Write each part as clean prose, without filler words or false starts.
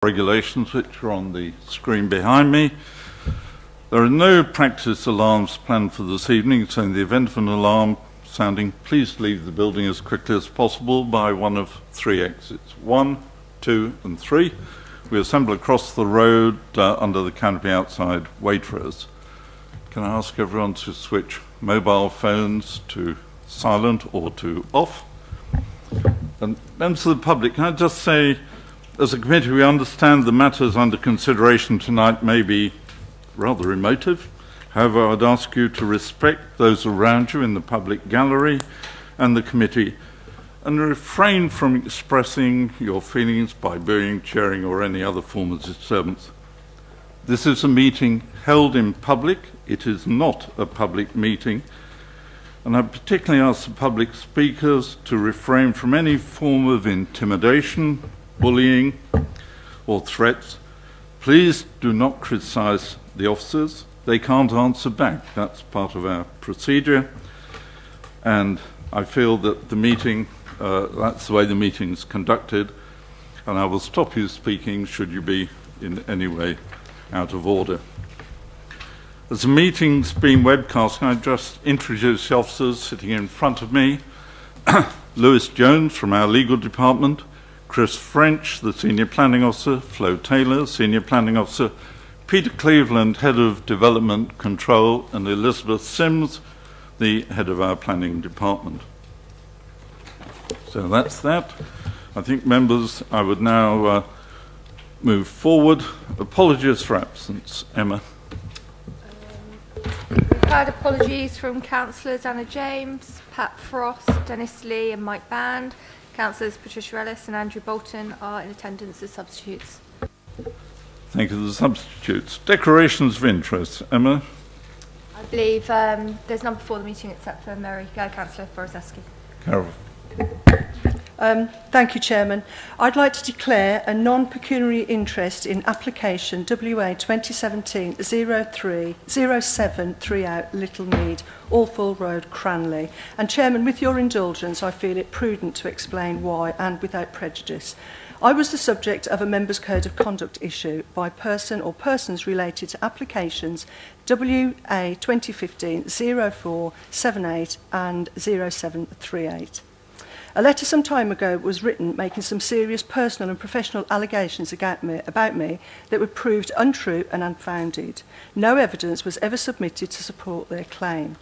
regulations which are on the screen behind me. There are no practice alarms planned for this evening, so in the event of an alarm sounding, please leave the building as quickly as possible by one of three exits. 1, 2 and 3. We assemble across the road under the canopy outside Waitrose. Can I ask everyone to switch mobile phones to silent or to off? And members of the public, can I just say, as a committee, we understand the matters under consideration tonight may be rather emotive. However, I'd ask you to respect those around you in the public gallery and the committee and refrain from expressing your feelings by booing, cheering or any other form of disturbance. This is a meeting held in public. It is not a public meeting. And I particularly ask the public speakers to refrain from any form of intimidation, bullying or threats. Please do not criticise the officers. They can't answer back. That's part of our procedure. And I feel that the meeting, that's the way the meeting is conducted, and I will stop you speaking should you be in any way out of order. As the meeting's being webcast, can I just introduce the officers sitting in front of me? Lewis Jones from our legal department, Chris French, the Senior Planning Officer, Flo Taylor, Senior Planning Officer, Peter Cleveland, Head of Development Control, and Elizabeth Sims, the Head of our Planning Department. So that's that. I think, members, I would now move forward. Apologies for absence. Emma. We've had apologies from Councillors Anna James, Pat Frost, Dennis Lee and Mike Band. Councillors Patricia Ellis and Andrew Bolton are in attendance as substitutes. Thank you, the substitutes. Declarations of interest. Emma? I believe there's none before the meeting except for Councillor Borozeski. Carol. Thank you, Chairman. I'd like to declare a non-pecuniary interest in application WA 2017-03-0738 Little Mead, Allfall Road, Cranley. And Chairman, with your indulgence, I feel it prudent to explain why and without prejudice. I was the subject of a Members' Code of Conduct issue by person or persons related to applications WA 2015-0478 and 0738. A letter some time ago was written making some serious personal and professional allegations about me that were proved untrue and unfounded. No evidence was ever submitted to support their claim.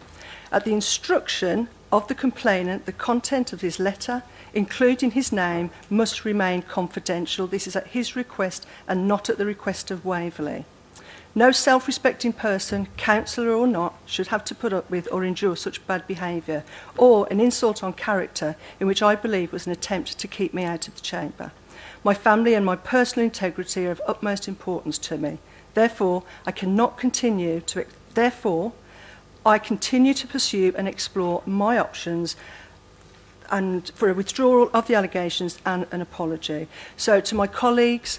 At the instruction of the complainant, the content of his letter, including his name, must remain confidential. This is at his request and not at the request of Waverley. No self-respecting person, councillor or not, should have to put up with or endure such bad behaviour or an insult on character in which I believe was an attempt to keep me out of the chamber. My family and my personal integrity are of utmost importance to me. Therefore, I continue to pursue and explore my options and for a withdrawal of the allegations and an apology. So to my colleagues,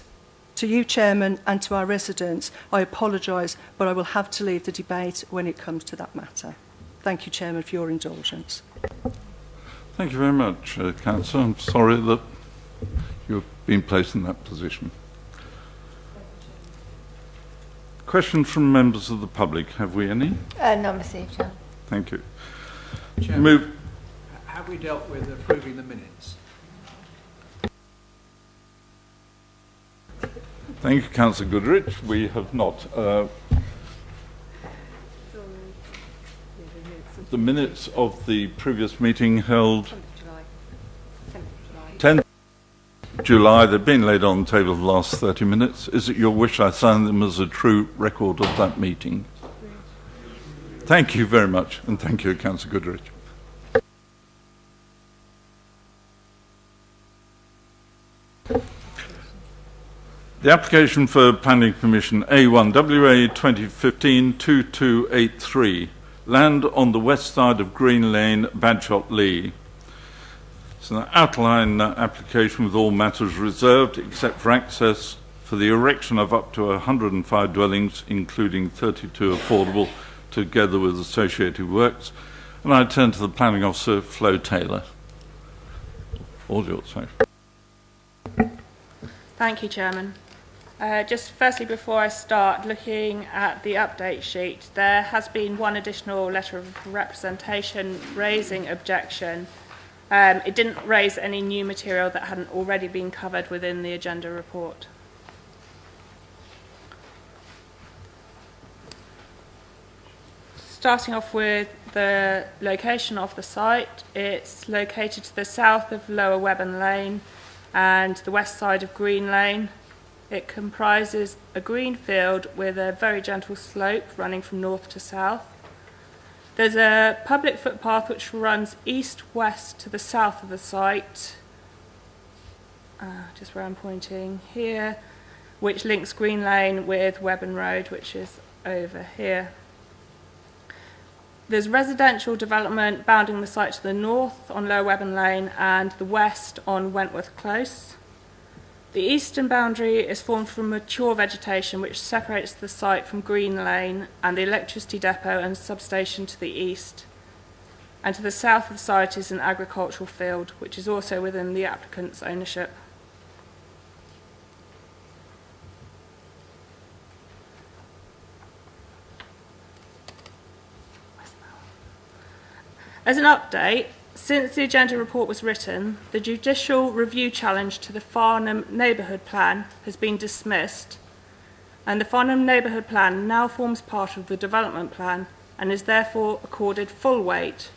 to you, Chairman, and to our residents, I apologise, but I will have to leave the debate when it comes to that matter. Thank you, Chairman, for your indulgence. Thank you very much, Councillor. I'm sorry that you've been placed in that position. Questions from members of the public. Have we any? None received, Chairman. Thank you. Chairman, have we dealt with approving the minutes? Thank you, Councillor Goodrich. We have not. The minutes of the previous meeting held 10th July. They've been laid on the table for the last 30 minutes. Is it your wish I sign them as a true record of that meeting? Thank you very much, and thank you, Councillor Goodrich. The application for Planning Permission A1 WA 2015-2283, land on the west side of Green Lane, Badshot Lee. It's an outline application with all matters reserved except for access for the erection of up to 105 dwellings, including 32 affordable, together with associated works. And I turn to the Planning Officer, Flo Taylor. All yours, sorry. Thank you, Chairman. Just firstly, before I start looking at the update sheet, there has been one additional letter of representation raising objection. It didn't raise any new material that hadn't already been covered within the agenda report. Starting off with the location of the site, it's located to the south of Lower Webburn Lane and the west side of Green Lane. It comprises a green field with a very gentle slope running from north to south. There's a public footpath which runs east-west to the south of the site, just where I'm pointing here, which links Green Lane with Webburn Road, which is over here. There's residential development bounding the site to the north on Lower Webburn Lane and the west on Wentworth Close. The eastern boundary is formed from mature vegetation which separates the site from Green Lane and the electricity depot and substation to the east. And to the south of the site is an agricultural field which is also within the applicant's ownership. As an update, since the agenda report was written, the judicial review challenge to the Farnham Neighbourhood Plan has been dismissed, and the Farnham Neighbourhood Plan now forms part of the development plan and is therefore accorded full weight,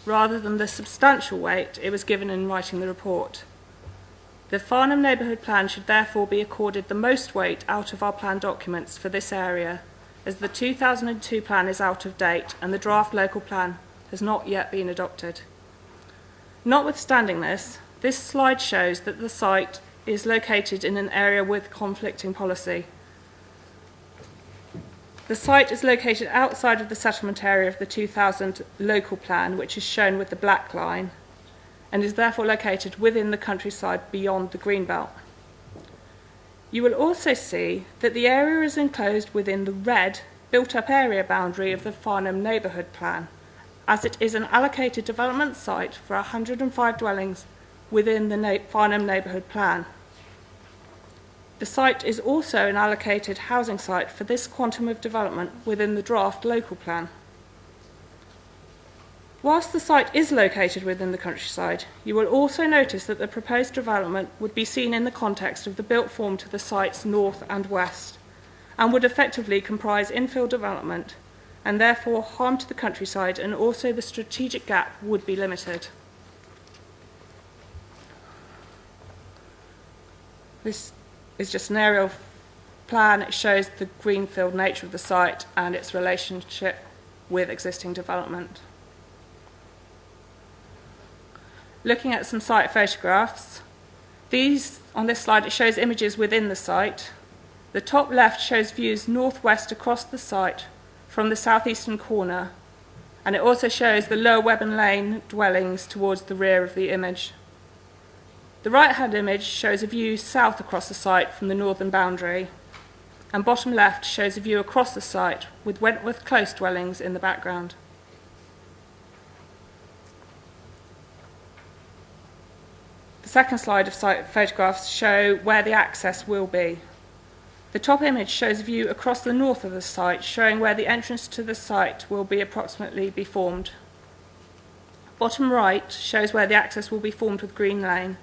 rather than the substantial weight it was given in writing the report. The Farnham Neighbourhood Plan should therefore be accorded the most weight out of our plan documents for this area, as the 2002 plan is out of date and the draft local plan has not yet been adopted. Notwithstanding this slide shows that the site is located in an area with conflicting policy. The site is located outside of the settlement area of the 2000 local plan, which is shown with the black line, and is therefore located within the countryside beyond the green belt. You will also see that the area is enclosed within the red built-up area boundary of the Farnham Neighbourhood Plan, as it is an allocated development site for 105 dwellings within the Farnham Neighbourhood Plan. The site is also an allocated housing site for this quantum of development within the draft local plan. Whilst the site is located within the countryside, you will also notice that the proposed development would be seen in the context of the built form to the site's north and west, and would effectively comprise infill development, and therefore harm to the countryside, and also the strategic gap would be limited. This is just an aerial plan. It shows the greenfield nature of the site and its relationship with existing development. Looking at some site photographs, on this slide it shows images within the site. The top left shows views northwest across the site from the southeastern corner, and it also shows the Lower Webburn Lane dwellings towards the rear of the image. The right-hand image shows a view south across the site from the northern boundary, and bottom left shows a view across the site with Wentworth Close dwellings in the background. The second slide of site photographs show where the access will be. The top image shows a view across the north of the site, showing where the entrance to the site will be approximately be formed. Bottom right shows where the access will be formed with Green Lane,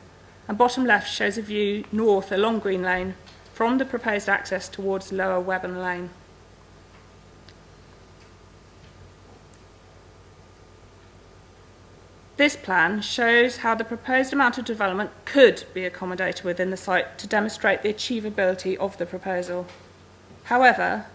and bottom left shows a view north along Green Lane from the proposed access towards Lower Webburn Lane. This plan shows how the proposed amount of development could be accommodated within the site to demonstrate the achievability of the proposal. However,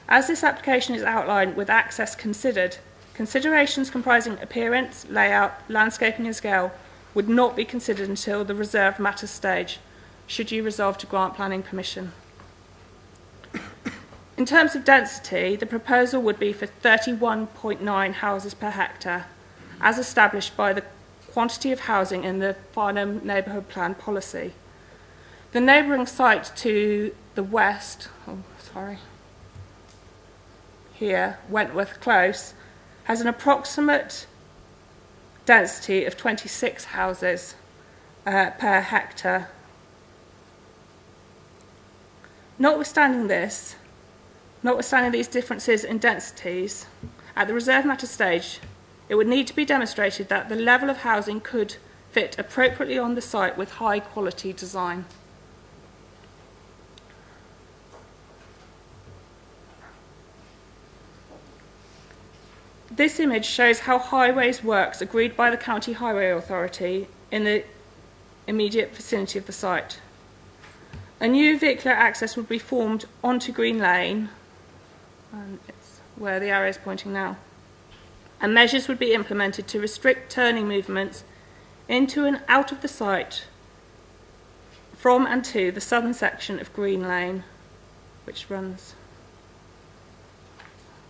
as this application is outlined with access considered, considerations comprising appearance, layout, landscaping and scale would not be considered until the reserved matters stage, should you resolve to grant planning permission. In terms of density, the proposal would be for 31.9 houses per hectare, as established by the quantity of housing in the Farnham Neighbourhood Plan policy. The neighbouring site to the west, here, Wentworth Close, has an approximate density of 26 houses per hectare. Notwithstanding these differences in densities, at the reserved matter stage, it would need to be demonstrated that the level of housing could fit appropriately on the site with high quality design. This image shows how highways works agreed by the County Highway Authority in the immediate vicinity of the site. A new vehicular access would be formed onto Green Lane, and it's where the arrow is pointing now, and measures would be implemented to restrict turning movements into and out of the site from and to the southern section of Green Lane, which runs,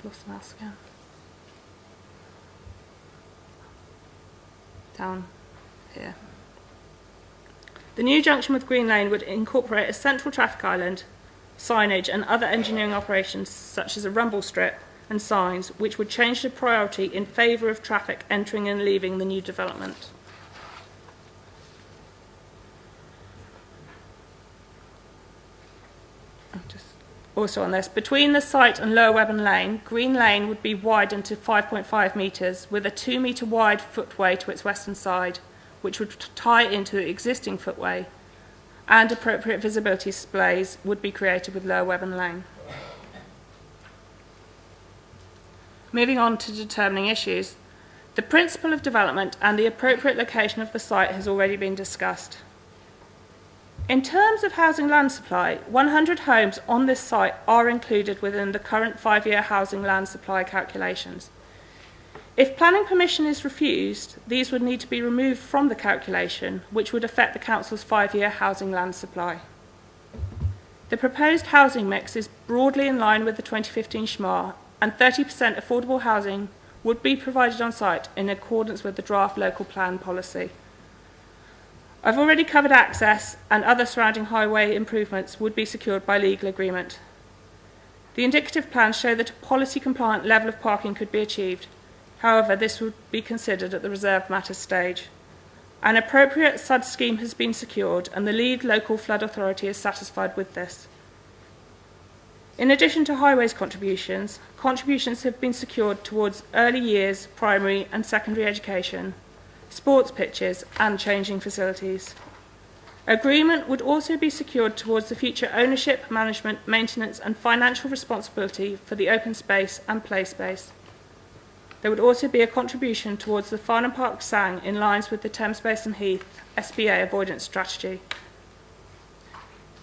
lost the mouse again, down here. The new junction with Green Lane would incorporate a central traffic island, signage and other engineering operations such as a rumble strip and signs, which would change the priority in favour of traffic entering and leaving the new development. Also on this, between the site and Lower Webburn Lane, Green Lane would be widened to 5.5 metres with a 2 metre wide footway to its western side, which would tie into the existing footway, and appropriate visibility displays would be created with Lower Webburn Lane. Moving on to determining issues, the principle of development and the appropriate location of the site has already been discussed. In terms of housing land supply, 100 homes on this site are included within the current 5-year housing land supply calculations. If planning permission is refused, these would need to be removed from the calculation, which would affect the Council's 5-year housing land supply. The proposed housing mix is broadly in line with the 2015 SHMA, and 30% affordable housing would be provided on site in accordance with the draft local plan policy. I've already covered access, and other surrounding highway improvements would be secured by legal agreement. The indicative plans show that a policy-compliant level of parking could be achieved. However, this would be considered at the reserved matters stage. An appropriate SUD scheme has been secured, and the lead local flood authority is satisfied with this. In addition to highways contributions, contributions have been secured towards early years, primary and secondary education, sports pitches and changing facilities. Agreement would also be secured towards the future ownership, management, maintenance and financial responsibility for the open space and play space. There would also be a contribution towards the Farnham Park SANG in lines with the Thames Basin Heath SBA avoidance strategy.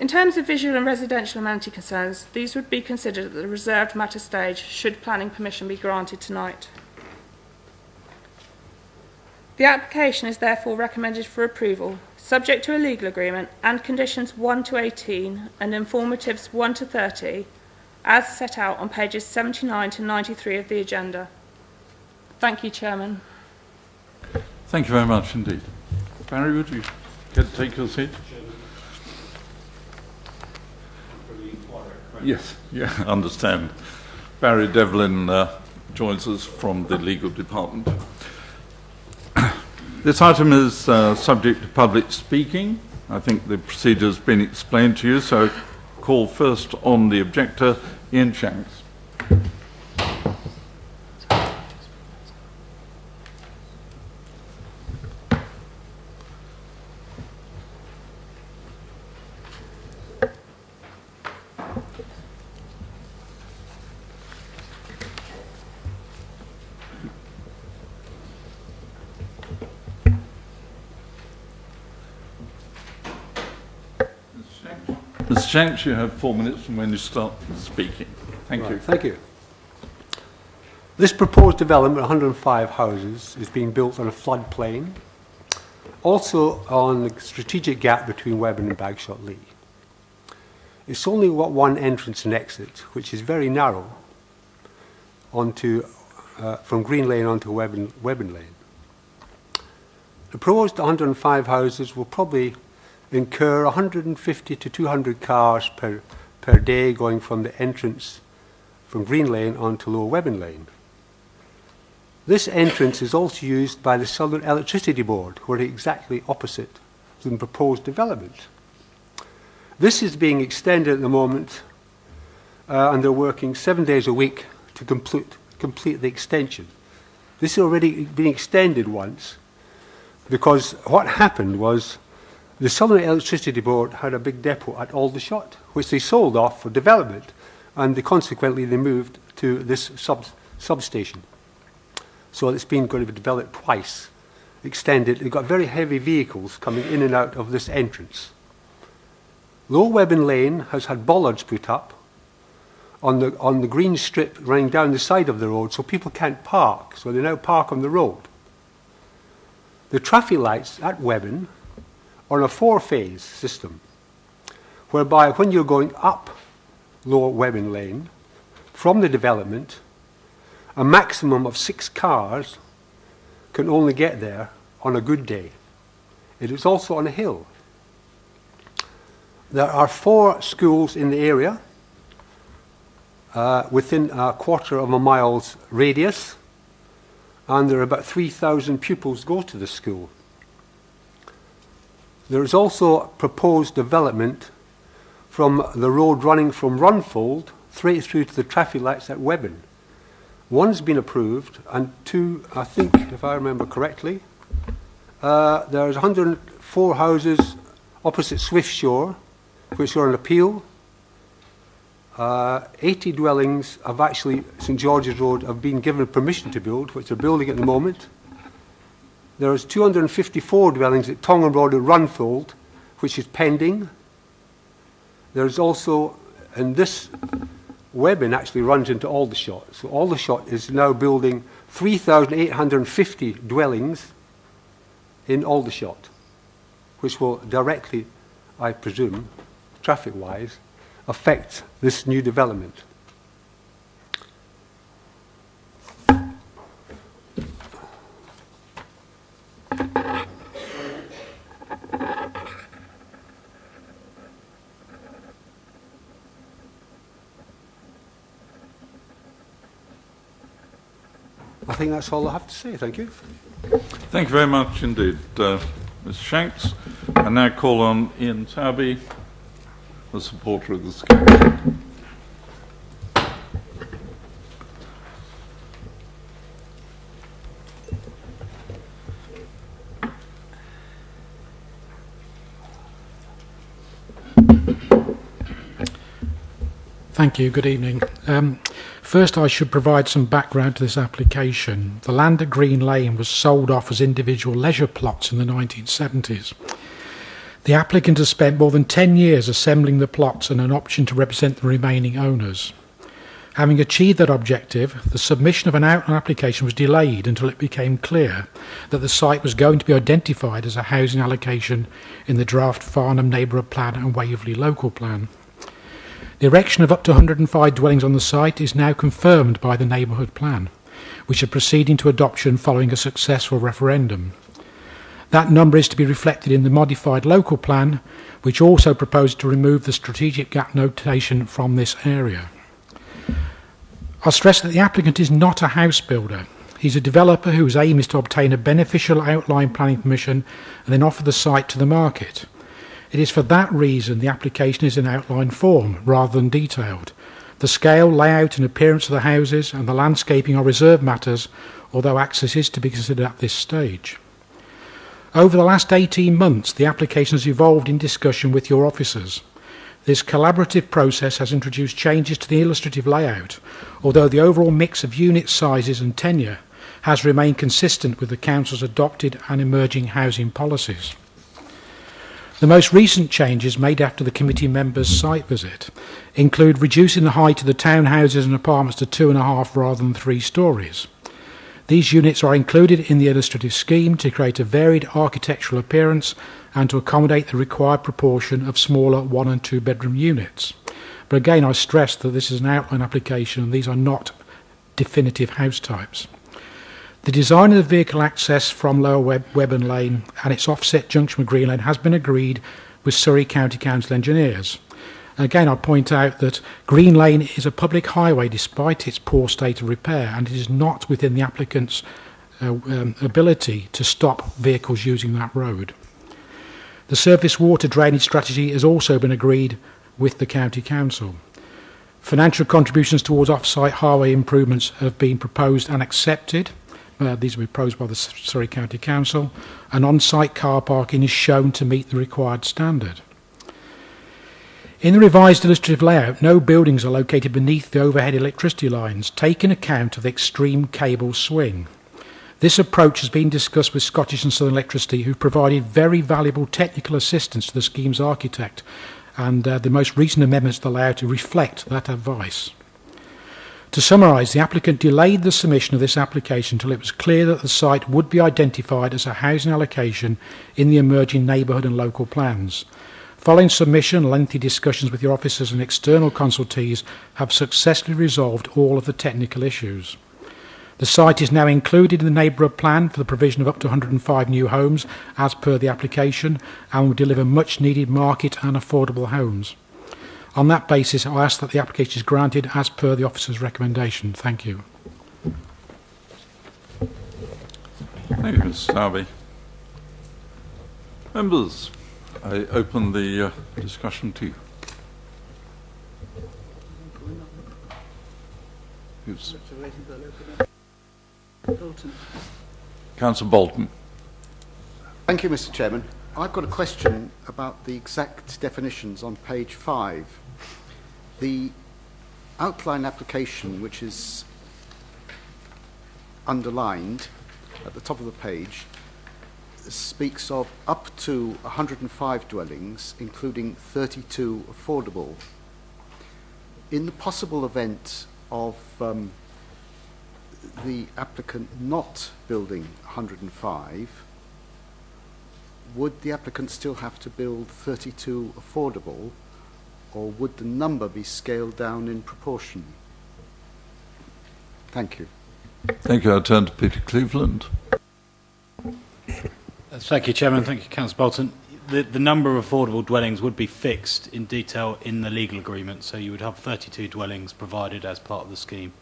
In terms of visual and residential amenity concerns, these would be considered at the reserved matter stage should planning permission be granted tonight. The application is therefore recommended for approval, subject to a legal agreement and conditions 1 to 18 and informatives 1 to 30, as set out on pages 79 to 93 of the agenda. Thank you, Chairman. Thank you very much indeed. Barry, would you care to take your seat? Yes, yeah, I understand. Barry Devlin joins us from the legal department. This item is subject to public speaking. I think the procedure has been explained to you, so call first on the objector, Ian Shanks. Mr. Shanks, you have 4 minutes from when you start speaking. Thank you. Thank you. This proposed development, 105 houses, is being built on a floodplain, also on the strategic gap between Webburn and Bagshot Lee. It's only got one entrance and exit, which is very narrow, onto from Green Lane onto Webburn Lane. The proposed 105 houses will probably incur 150 to 200 cars per day going from the entrance from Green Lane onto Lower Webburn Lane. This entrance is also used by the Southern Electricity Board, who are exactly opposite the proposed development. This is being extended at the moment, and they're working 7 days a week to complete the extension. This has already been extended once, because what happened was the Southern Electricity Board had a big depot at Aldershot, which they sold off for development, and consequently they moved to this substation. So it's been going to be developed twice, extended. They've got very heavy vehicles coming in and out of this entrance. Lower Webben Lane has had bollards put up on the green strip running down the side of the road, so people can't park, so they now park on the road. The traffic lights at Webben are on a 4-phase system, whereby when you're going up Lower Webben Lane from the development, a maximum of 6 cars can only get there on a good day. It is also on a hill. There are 4 schools in the area within a quarter of a mile's radius, and there are about 3,000 pupils go to the school. There is also proposed development from the road running from Runfold straight through to the traffic lights at Webben. One's been approved, and 2, I think, if I remember correctly, there's 104 houses opposite Swift Shore, which are on appeal. 80 dwellings have actually, St George's Road, have been given permission to build, which they're building at the moment. There's 254 dwellings at Tongan Road and Runfold, which is pending. There's also, and this Webben actually runs into Aldershot. So Aldershot is now building 3,850 dwellings in Aldershot, which will directly, I presume, traffic-wise, affect this new development. I think that's all I have to say. Thank you. Thank you very much indeed, Mr. Shanks. I now call on Ian Towby, the supporter of the scheme. Thank you. Good evening. First, I should provide some background to this application. The land at Green Lane was sold off as individual leisure plots in the 1970s. The applicant has spent more than 10 years assembling the plots and an option to represent the remaining owners. Having achieved that objective, the submission of an outline application was delayed until it became clear that the site was going to be identified as a housing allocation in the draft Farnham Neighbourhood Plan and Waverley Local Plan. The erection of up to 105 dwellings on the site is now confirmed by the Neighbourhood Plan, which are proceeding to adoption following a successful referendum. That number is to be reflected in the modified local plan, which also proposed to remove the strategic gap notation from this area. I'll stress that the applicant is not a house builder. He's a developer whose aim is to obtain a beneficial outline planning permission and then offer the site to the market. It is for that reason the application is in outline form rather than detailed. The scale, layout and appearance of the houses and the landscaping are reserved matters, although access is to be considered at this stage. Over the last 18 months, the application has evolved in discussion with your officers. This collaborative process has introduced changes to the illustrative layout, although the overall mix of unit sizes and tenure has remained consistent with the Council's adopted and emerging housing policies. The most recent changes made after the committee members' site visit include reducing the height of the townhouses and apartments to 2.5 rather than 3 stories. These units are included in the illustrative scheme to create a varied architectural appearance and to accommodate the required proportion of smaller 1- and 2-bedroom units. But again, I stress that this is an outline application and these are not definitive house types. The design of the vehicle access from Lower Webben Lane and its offset junction with Green Lane has been agreed with Surrey County Council engineers. Again, I point out that Green Lane is a public highway despite its poor state of repair, and it is not within the applicant's ability to stop vehicles using that road. The surface water drainage strategy has also been agreed with the County Council. Financial contributions towards off-site highway improvements have been proposed and accepted. These were proposed by the Surrey County Council. And on-site car parking is shown to meet the required standard. In the revised illustrative layout, no buildings are located beneath the overhead electricity lines, taking account of the extreme cable swing. This approach has been discussed with Scottish and Southern Electricity, who provided very valuable technical assistance to the scheme's architect, and the most recent amendments to the layout to reflect that advice. To summarise, the applicant delayed the submission of this application until it was clear that the site would be identified as a housing allocation in the emerging neighbourhood and local plans. Following submission, lengthy discussions with your officers and external consultees have successfully resolved all of the technical issues. The site is now included in the neighbourhood plan for the provision of up to 105 new homes as per the application, and will deliver much needed market and affordable homes. On that basis, I ask that the application is granted as per the officer's recommendation. Thank you. Thank you, Mr. Darby. Members, I open the discussion to you. Councillor Bolton. Thank you, Mr. Chairman. I've got a question about the exact definitions on page 5. The outline application, which is underlined at the top of the page, speaks of up to 105 dwellings, including 32 affordable. In the possible event of the applicant not building 105, would the applicant still have to build 32 affordable, or would the number be scaled down in proportion? Thank you. Thank you. I turn to Peter Cleveland. Thank you, Chairman. Thank you, Councillor Bolton. The number of affordable dwellings would be fixed in detail in the legal agreement, so you would have 32 dwellings provided as part of the scheme.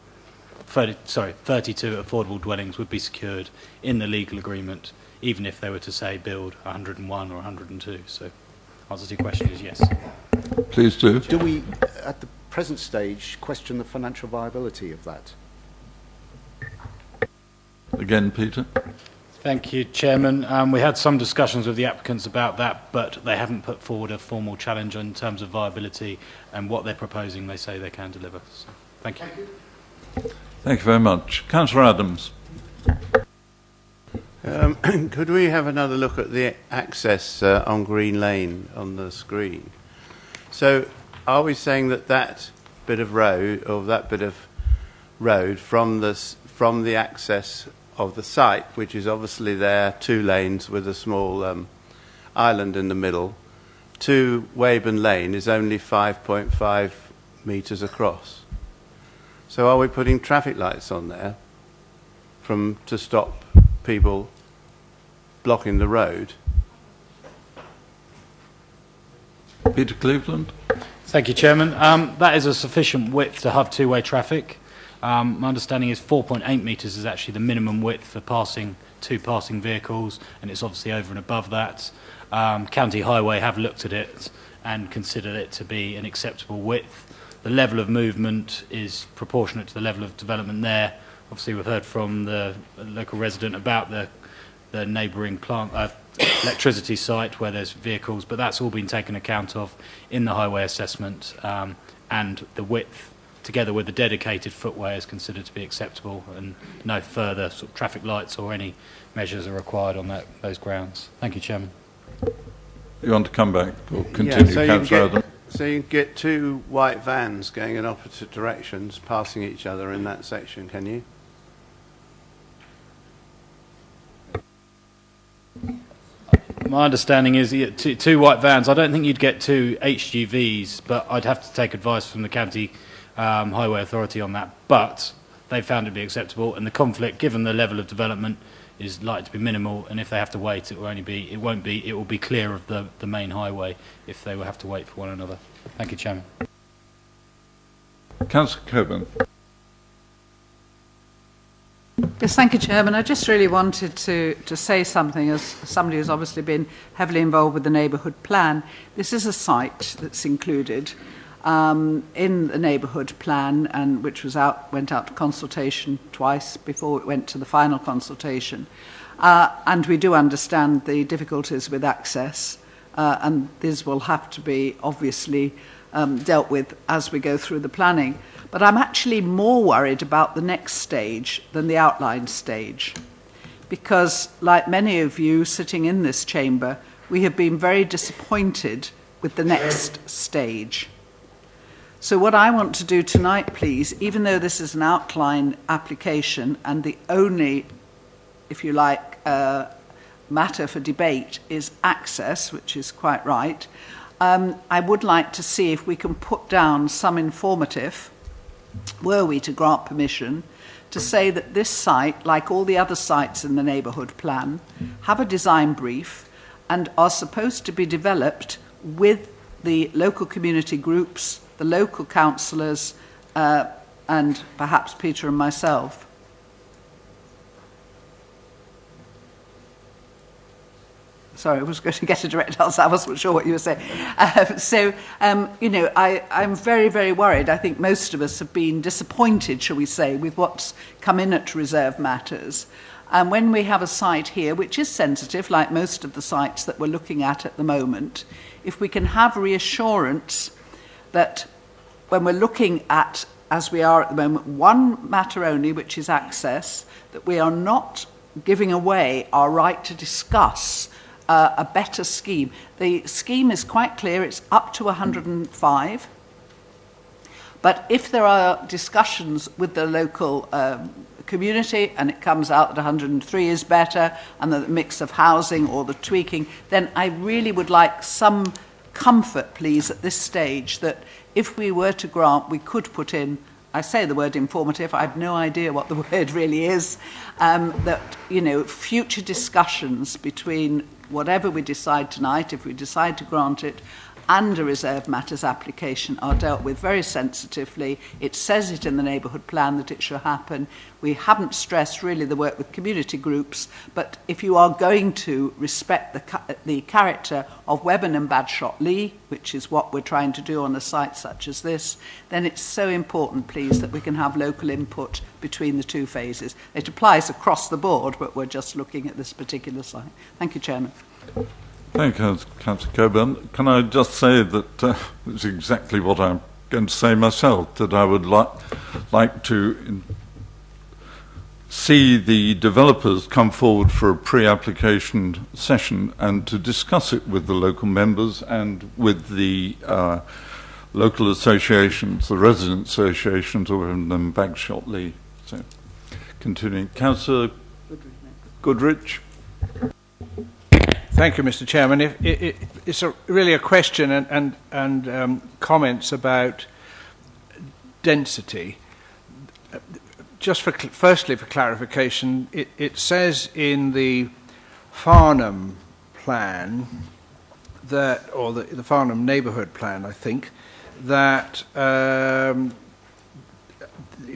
32 affordable dwellings would be secured in the legal agreement, even if they were to, say, build 101 or 102. So, answer to your question is yes. Please do. Do we, at the present stage, question the financial viability of that? Again, Peter. Thank you, Chairman. We had some discussions with the applicants about that, but they haven't put forward a formal challenge in terms of viability, and what they're proposing they say they can deliver. So, thank you. Thank you very much. Councillor Adams. Could we have another look at the access on Green Lane on the screen? So are we saying that that bit of road, or that bit of road from the access of the site, which is obviously there, 2 lanes with a small island in the middle, to Weyburn Lane is only 5.5 metres across? So are we putting traffic lights on there to stop people blocking the road? Peter Cleveland. Thank you, Chairman. That is a sufficient width to have two-way traffic. My understanding is 4.8 metres is actually the minimum width for two passing vehicles, and it's obviously over and above that. County Highway have looked at it and considered it to be an acceptable width. The level of movement is proportionate to the level of development there. Obviously, we've heard from the local resident about the neighbouring plant electricity site where there's vehicles, but that's all been taken account of in the highway assessment, and the width, together with the dedicated footway, is considered to be acceptable, and no further sort of traffic lights or any measures are required on those grounds. Thank you, Chairman. You want to come back or continue, Councillor Adam? So you can get 2 white vans going in opposite directions, passing each other in that section, can you? My understanding is two white vans. I don't think you'd get 2 HGVs, but I'd have to take advice from the County Highway Authority on that. But they found it to be acceptable, and the conflict, given the level of development, is likely to be minimal. And if they have to wait, it will be clear of the main highway if they will have to wait for one another. Thank you, Chairman. Councillor Coburn. Yes, thank you, Chairman. I just really wanted to say something as somebody who's obviously been heavily involved with the neighbourhood plan. This is a site that's included in the neighbourhood plan, and which went out to consultation twice before it went to the final consultation. And we do understand the difficulties with access, and these will have to be obviously dealt with as we go through the planning. But I'm actually more worried about the next stage than the outline stage, because like many of you sitting in this chamber, we have been very disappointed with the next stage. So what I want to do tonight, please, even though this is an outline application and the only, if you like, matter for debate is access, which is quite right, I would like to see if we can put down some informative, were we to grant permission, to say that this site, like all the other sites in the neighbourhood plan, have a design brief and are supposed to be developed with the local community groups, the local councillors, and perhaps Peter and myself. Sorry, I was going to get a direct answer. I wasn't sure what you were saying. You know, I'm very, very worried. I think most of us have been disappointed, shall we say, with what's come in at reserve matters. And when we have a site here, which is sensitive, like most of the sites that we're looking at the moment, if we can have reassurance that when we're looking at, as we are at the moment, one matter only, which is access, that we are not giving away our right to discuss a better scheme. The scheme is quite clear, it's up to 105. But if there are discussions with the local community and it comes out that 103 is better and the mix of housing or the tweaking, then I really would like some comfort, please, at this stage that if we were to grant, we could put in, I say the word informative, I have no idea what the word really is, that, you know, future discussions between whatever we decide tonight, if we decide to grant it, and a reserve matters application are dealt with very sensitively. It says it in the neighbourhood plan that it shall happen. We haven't stressed really the work with community groups, but if you are going to respect the character of Webburn and Bagshot Lee, which is what we're trying to do on a site such as this, then it's so important, please, that we can have local input between the two phases. It applies across the board, but we're just looking at this particular site. Thank you, Chairman. Thank you, Councillor Coburn. Can I just say that it's exactly what I'm going to say myself, that I would like to see the developers come forward for a pre-application session and to discuss it with the local members and with the local associations, the resident associations, or in Bagshot Lee. So, continuing. Councillor Goodrich. Thank you, Mr. Chairman. It's really a question and comments about density. Just firstly, for clarification, it says in the Farnham plan that, or the Farnham neighbourhood plan, I think, that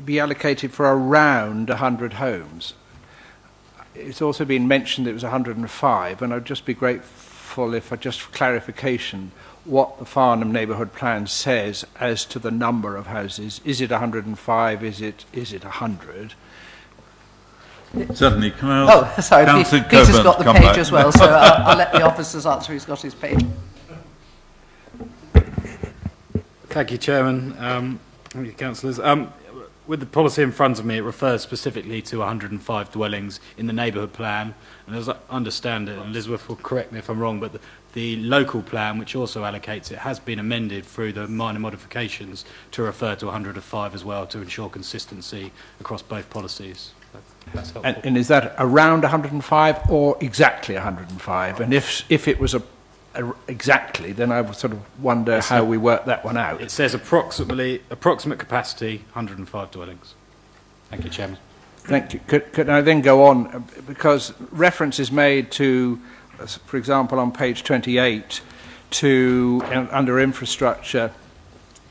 be allocated for around 100 homes. It's also been mentioned that it was 105, and I'd just be grateful if, just for clarification, what the Farnham neighbourhood plan says as to the number of houses. Is it 105? Is it 100? Certainly. Can I ask? Oh, sorry, Peter's got the page as well, so I'll let the officers answer. He's got his page. Thank you, Chairman. Thank you, councillors. With the policy in front of me, it refers specifically to 105 dwellings in the neighbourhood plan. And as I understand it, and Elizabeth will correct me if I'm wrong, but the local plan, which also allocates it, has been amended through the minor modifications to refer to 105 as well, to ensure consistency across both policies. That's helpful. And is that around 105 or exactly 105? And if it was exactly, then I would sort of wonder how we work that one out. It says approximate capacity, 105 dwellings. Thank you, Chairman. Thank you. Could I then go on? Because reference is made to, for example, on page 28, to under infrastructure,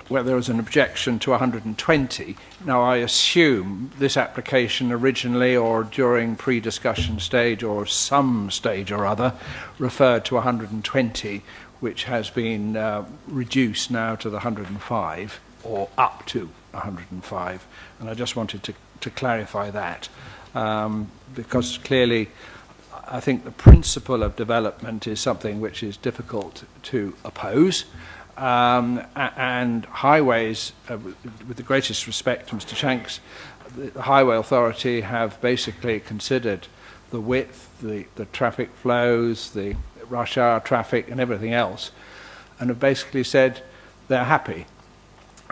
where there was an objection to 120. Now, I assume this application originally or during pre-discussion stage or some stage or other referred to 120, which has been reduced now to the 105 or up to 105. And I just wanted to clarify that because clearly I think the principle of development is something which is difficult to oppose. And highways, with the greatest respect to Mr. Shanks, the Highway Authority have basically considered the width, the traffic flows, the rush hour traffic and everything else, and have basically said they're happy.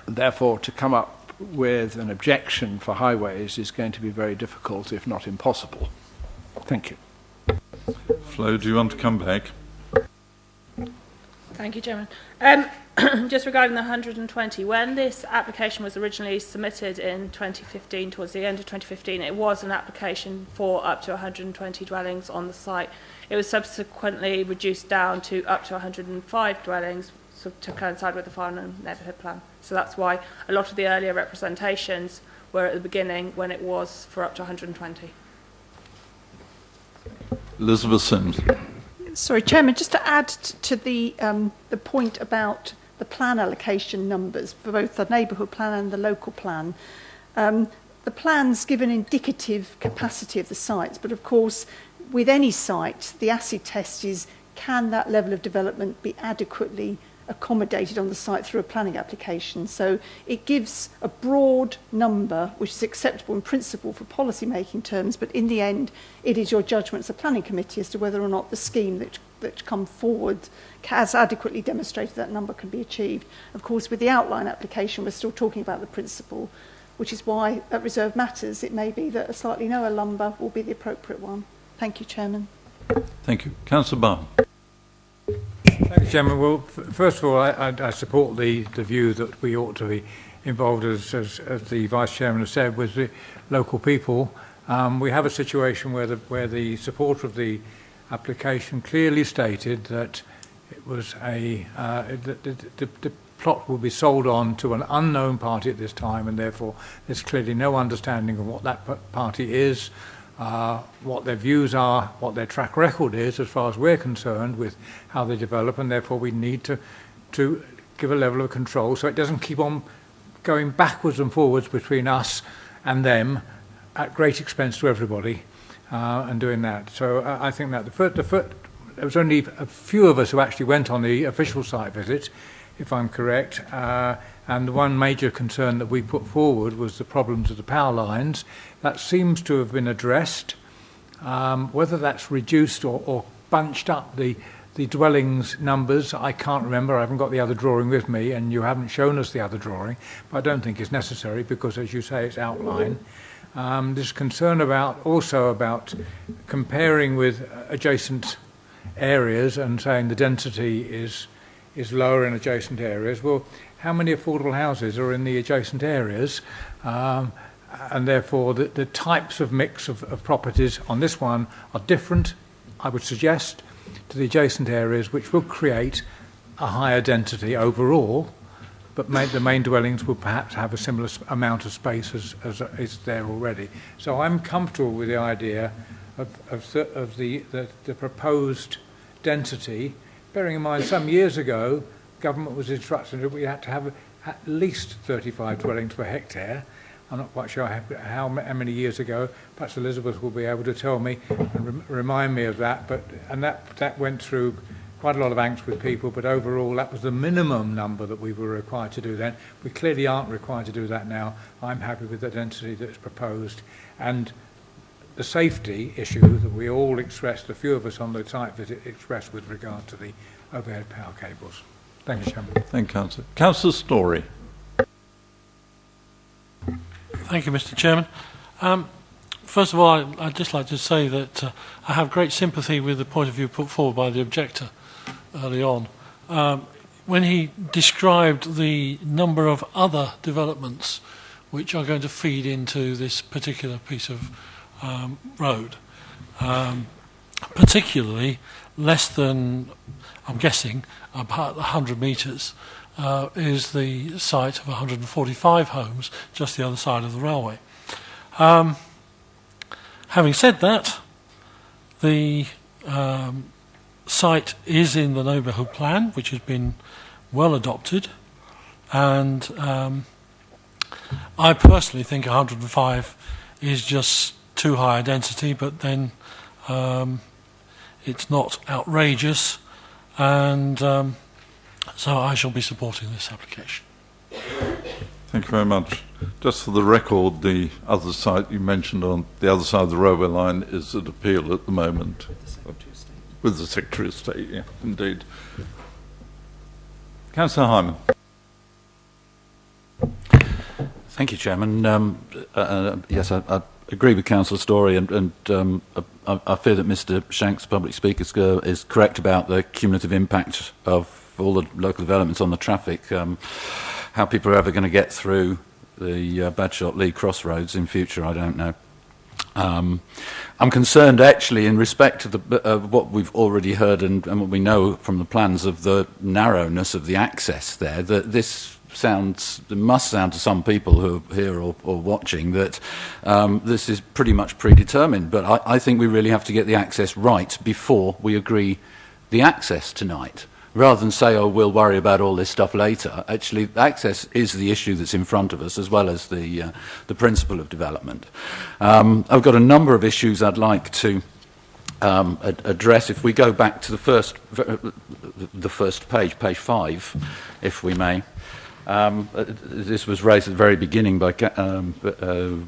Therefore, to come up with an objection for highways is going to be very difficult, if not impossible. Thank you. Flo, do you want to come back? Thank you, Chairman. Just regarding the 120, when this application was originally submitted in 2015, towards the end of 2015, it was an application for up to 120 dwellings on the site. It was subsequently reduced down to up to 105 dwellings to coincide with the Farnham Neighbourhood Plan. So that's why a lot of the earlier representations were at the beginning when it was for up to 120. Elizabeth Sims. Sorry, Chairman, just to add to the point about the plan allocation numbers for both the neighbourhood plan and the local plan. The plans give an indicative capacity of the sites, but of course, with any site, the acid test is, can that level of development be adequately accommodated on the site through a planning application? So it gives a broad number which is acceptable in principle for policy making terms, but in the end it is your judgment as a planning committee as to whether or not the scheme that come forward has adequately demonstrated that number can be achieved. Of course, with the outline application we're still talking about the principle, which is why at reserved matters it may be that a slightly lower number will be the appropriate one. Thank you, Chairman. Thank you. Councillor Barn. Thank you, Chairman. Well, first of all, I support the view that we ought to be involved, as the Vice Chairman has said, with the local people. We have a situation where the supporter of the application clearly stated that it was the plot will be sold on to an unknown party at this time, and therefore there's clearly no understanding of what that party is, what their views are, what their track record is as far as we're concerned with how they develop, and therefore we need to give a level of control so it doesn't keep on going backwards and forwards between us and them at great expense to everybody and doing that. So I think that there was only a few of us who actually went on the official site visit, if I'm correct, and the one major concern that we put forward was the problems of the power lines. That seems to have been addressed. Whether that's reduced or bunched up the dwellings numbers, I can't remember. I haven't got the other drawing with me, and you haven't shown us the other drawing, but I don't think it's necessary because, as you say, it's outline. There's concern also about comparing with adjacent areas and saying the density is lower in adjacent areas. Well, how many affordable houses are in the adjacent areas? And therefore the types of mix of properties on this one are different, I would suggest, to the adjacent areas, which will create a higher density overall, but the main dwellings will perhaps have a similar amount of space as is there already. So I'm comfortable with the idea of the proposed density, bearing in mind some years ago government was instructed that we had to have at least 35 dwellings per hectare. I'm not quite sure how many years ago. Perhaps Elizabeth will be able to tell me and remind me of that. And that went through quite a lot of angst with people, but overall that was the minimum number that we were required to do then. We clearly aren't required to do that now. I'm happy with the density that's proposed. And the safety issue that we all expressed, a few of us on the site visit expressed with regard to the overhead power cables. Thank you, Chairman. Thank you, Councillor. Councillor Story. Thank you, Mr. Chairman. First of all, I'd just like to say that I have great sympathy with the point of view put forward by the objector early on. When he described the number of other developments which are going to feed into this particular piece of road, particularly less than, I'm guessing, about 100 metres, is the site of 145 homes just the other side of the railway. Having said that, the site is in the neighbourhood plan, which has been well adopted, and I personally think 105 is just too high a density, but then it's not outrageous, and so I shall be supporting this application. Thank you very much. Just for the record, the other site you mentioned on the other side of the railway line is at appeal at the moment. With the Secretary of State, yeah, indeed. Councillor Hyman. Thank you, Chairman. Yes, I agree with Councillor Story, and I fear that Mr Shanks, Public Speaker, is correct about the cumulative impact of all the local developments on the traffic. How people are ever going to get through the Badshot Lee crossroads in future, I don't know. I'm concerned, actually, in respect to what we've already heard and what we know from the plans of the narrowness of the access there, that this must sound to some people who are here or watching that this is pretty much predetermined. But I think we really have to get the access right before we agree the access tonight. Rather than say, oh, we'll worry about all this stuff later, actually, access is the issue that's in front of us, as well as the principle of development. I've got a number of issues I'd like to address. If we go back to the first page, page 5, if we may. This was raised at the very beginning by Councillor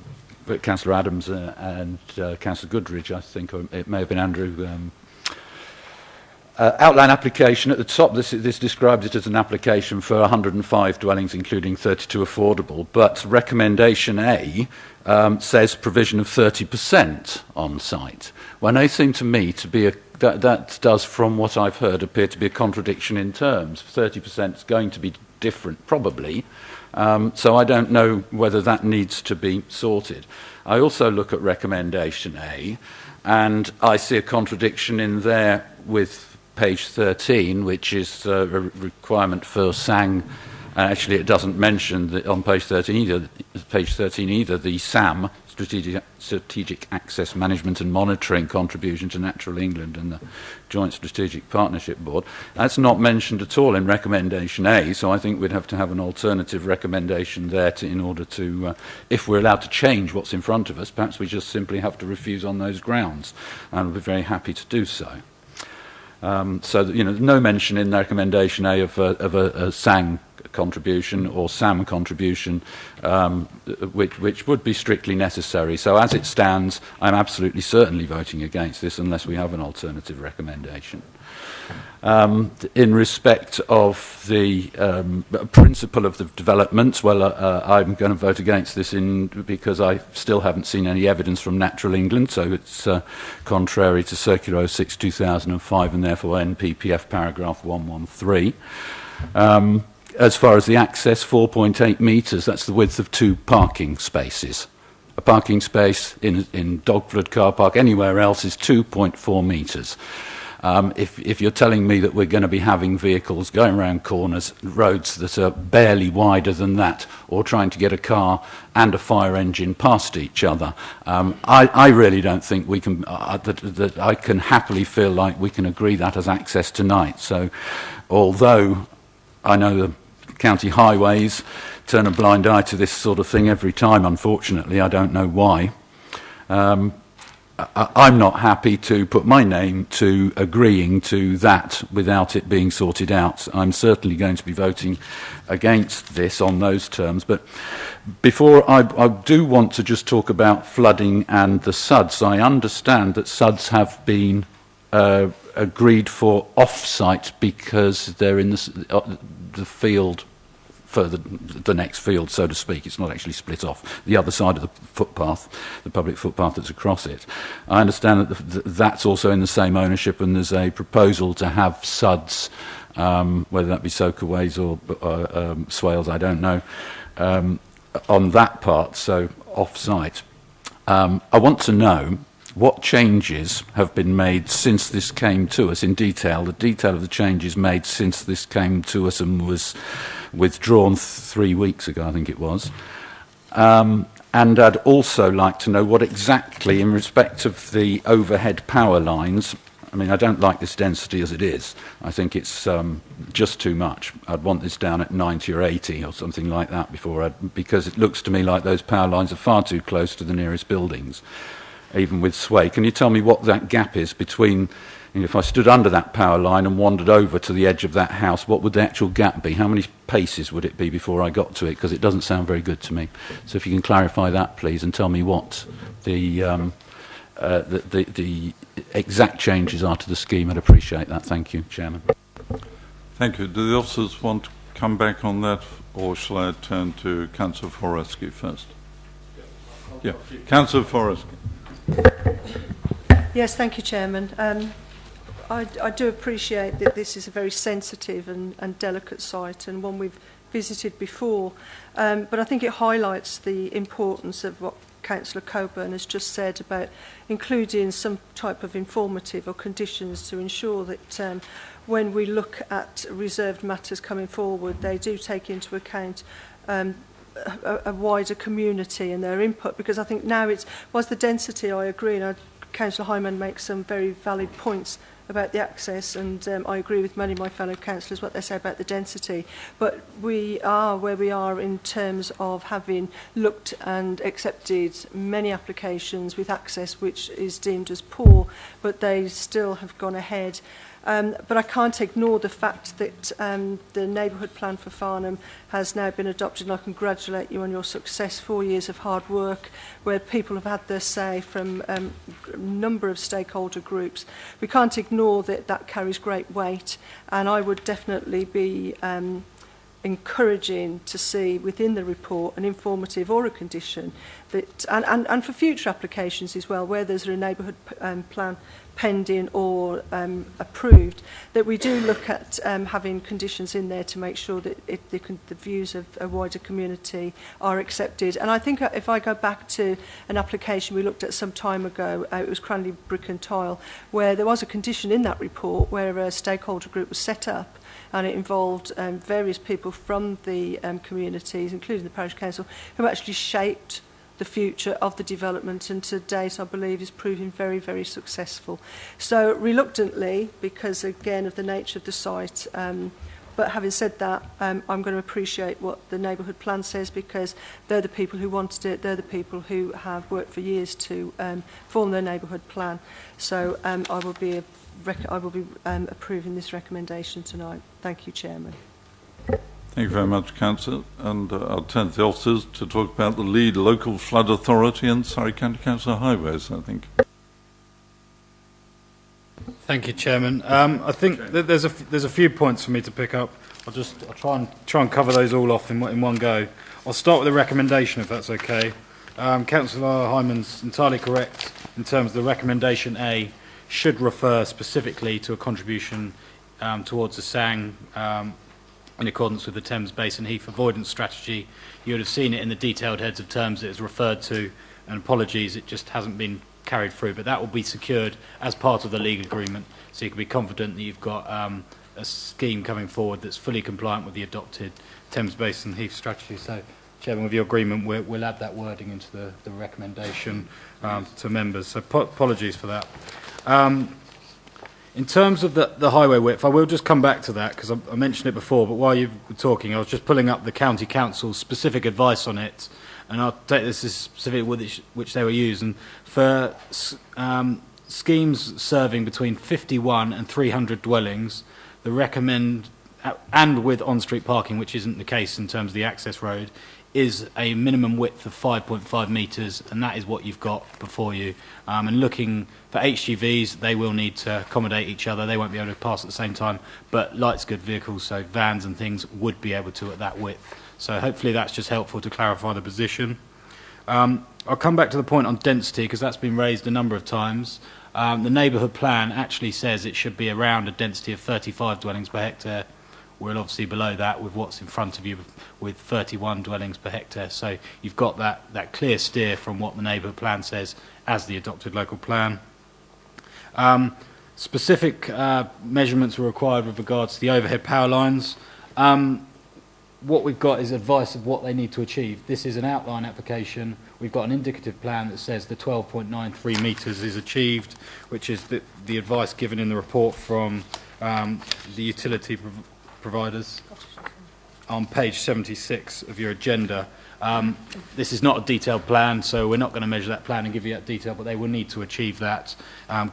Adams and Councillor Goodridge, I think, or it may have been Andrew. Outline application at the top, this describes it as an application for 105 dwellings, including 32 affordable, but recommendation A says provision of 30% on site. When they seem to me to be that does, from what I've heard, appear to be a contradiction in terms. 30% is going to be different, probably, so I don't know whether that needs to be sorted. I also look at recommendation A, and I see a contradiction in there with page 13, which is a requirement for SANG. Actually, it doesn't mention on page 13 either the SAM, Strategic Access Management and Monitoring contribution to Natural England and the Joint Strategic Partnership Board. That's not mentioned at all in recommendation A, so I think we'd have to have an alternative recommendation there in order to, if we're allowed to change what's in front of us, perhaps we just simply have to refuse on those grounds, and we'll be very happy to do so. So that, no mention in the recommendation A of a SANG contribution or SAM contribution, which would be strictly necessary. So as it stands, I'm absolutely certainly voting against this unless we have an alternative recommendation. In respect of the principle of the development, well, I'm going to vote against this because I still haven't seen any evidence from Natural England, so it's contrary to Circular 06/2005 and therefore NPPF paragraph 113. As far as the access, 4.8 metres, that's the width of 2 parking spaces. A parking space in Dogford car park, anywhere else, is 2.4 metres. If you're telling me that we're going to be having vehicles going around corners, roads that are barely wider than that, or trying to get a car and a fire engine past each other, I really don't think we can, that I can happily feel like we can agree that as access tonight. So although I know the county highways turn a blind eye to this sort of thing every time, unfortunately, I don't know why. I'm not happy to put my name to agreeing to that without it being sorted out. I'm certainly going to be voting against this on those terms. But before I do want to just talk about flooding and the SUDs. I understand that SUDs have been agreed for off-site because they're in the field, further the next field, so to speak. It's not actually split off. The other side of the footpath, the public footpath that's across it. I understand that that's also in the same ownership, and there's a proposal to have SUDs, whether that be soakaways or swales, I don't know, on that part, so off-site. I want to know what changes have been made since this came to us in detail, the detail of the changes made since this came to us and was withdrawn 3 weeks ago, I think it was. And I'd also like to know what exactly, in respect of the overhead power lines, I mean, I don't like this density as it is. I think it's just too much. I'd want this down at 90 or 80 or something like that because it looks to me like those power lines are far too close to the nearest buildings, even with sway. Can you tell me what that gap is between, if I stood under that power line and wandered over to the edge of that house, what would the actual gap be? How many paces would it be before I got to it? Because it doesn't sound very good to me. So if you can clarify that, please, and tell me what the exact changes are to the scheme, I'd appreciate that. Thank you, Chairman. Thank you. Do the officers want to come back on that, or shall I turn to Councillor Foresky first? Yeah, Councillor Foresky. Yes, thank you, Chairman. I do appreciate that this is a very sensitive and delicate site, and one we've visited before, but I think it highlights the importance of what Councillor Coburn has just said about including some type of informative or conditions to ensure that when we look at reserved matters coming forward, they do take into account a wider community and their input, because I think now whilst the density, I agree, and Councillor Hyman makes some very valid points about the access, and I agree with many of my fellow councillors what they say about the density, but we are where we are in terms of having looked and accepted many applications with access which is deemed as poor, but they still have gone ahead. But I can't ignore the fact that the neighbourhood plan for Farnham has now been adopted, and I congratulate you on your success. 4 years of hard work where people have had their say from a number of stakeholder groups. We can't ignore that that carries great weight, and I would definitely be encouraging to see within the report an informative or a condition that, and for future applications as well, where there's a neighbourhood plan pending or approved, that we do look at having conditions in there to make sure that the views of a wider community are accepted. And I think if I go back to an application we looked at some time ago, it was Cranley Brick and Tile, where there was a condition in that report where a stakeholder group was set up, and it involved various people from the communities, including the parish council, who actually shaped the future of the development, and to date I believe is proving very, very successful. So reluctantly, because again of the nature of the site, but having said that, I'm going to appreciate what the neighbourhood plan says, because they're the people who wanted it, they're the people who have worked for years to form their neighbourhood plan. So I will be approving this recommendation tonight. Thank you, Chairman. Thank you very much, Councillor. And I'll turn to the officers to talk about the lead local flood authority and Surrey County Council Highways, I think. Thank you, Chairman. I think that there's a few points for me to pick up. I'll try and cover those all off in one go. I'll start with the recommendation, if that's okay. Councillor Hyman's entirely correct in terms of the recommendation A should refer specifically to a contribution towards the SANG in accordance with the Thames Basin Heath Avoidance Strategy. You would have seen it in the detailed heads of terms it is referred to, and apologies, it just hasn't been carried through, but that will be secured as part of the league agreement, so you can be confident that you've got a scheme coming forward that's fully compliant with the adopted Thames Basin Heath Strategy. So, Chairman, with your agreement, we'll add that wording into the recommendation to members, so apologies for that. In terms of the highway width, I will just come back to that because I mentioned it before, but while you were talking, I was just pulling up the County Council's specific advice on it, and I'll take this as specific which they were using. For schemes serving between 51 and 300 dwellings, they recommend, and with on-street parking, which isn't the case in terms of the access road, is a minimum width of 5.5 metres, and that is what you've got before you. And looking for HGVs, they will need to accommodate each other. They won't be able to pass at the same time, but light good vehicles, so vans and things, would be able to at that width. So hopefully that's just helpful to clarify the position. I'll come back to the point on density, because that's been raised a number of times. The neighbourhood plan actually says it should be around a density of 35 dwellings per hectare, We're obviously below that with what's in front of you with 31 dwellings per hectare. So you've got that clear steer from what the neighbourhood plan says as the adopted local plan. Specific measurements were required with regards to the overhead power lines. What we've got is advice of what they need to achieve. This is an outline application. We've got an indicative plan that says the 12.93 metres is achieved, which is the advice given in the report from the utility providers on page 76 of your agenda. This is not a detailed plan, so we're not going to measure that plan and give you that detail, but they will need to achieve that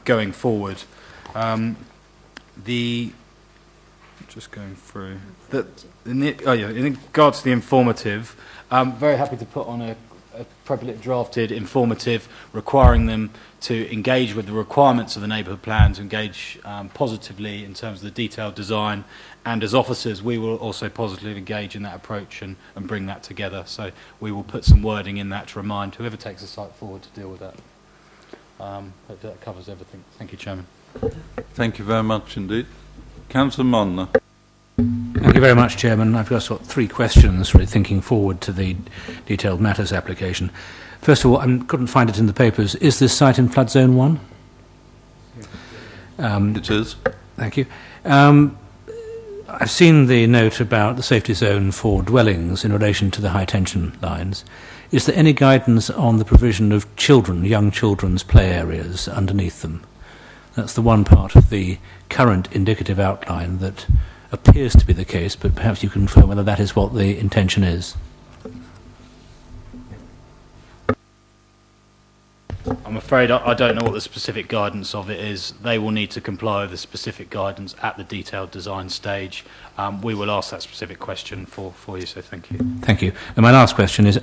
going forward. Just going through. In regards to the informative, I'm very happy to put on a appropriately drafted informative requiring them to engage with the requirements of the neighbourhood plan, to engage positively in terms of the detailed design, and as officers we will also positively engage in that approach and bring that together. So we will put some wording in that to remind whoever takes the site forward to deal with that. Hope that covers everything. Thank you, Chairman. Thank you very much indeed. Councillor Monner. Thank you very much, Chairman. I've just got three questions, really thinking forward to the detailed matters application. First of all, I couldn't find it in the papers. Is this site in flood zone 1? It is. Thank you. I've seen the note about the safety zone for dwellings in relation to the high tension lines. Is there any guidance on the provision of young children's play areas underneath them? That's the one part of the current indicative outline that appears to be the case, but perhaps you can confirm whether that is what the intention is. I'm afraid I don't know what the specific guidance of it is. They will need to comply with the specific guidance at the detailed design stage. We will ask that specific question for you, so thank you. Thank you. And my last question is,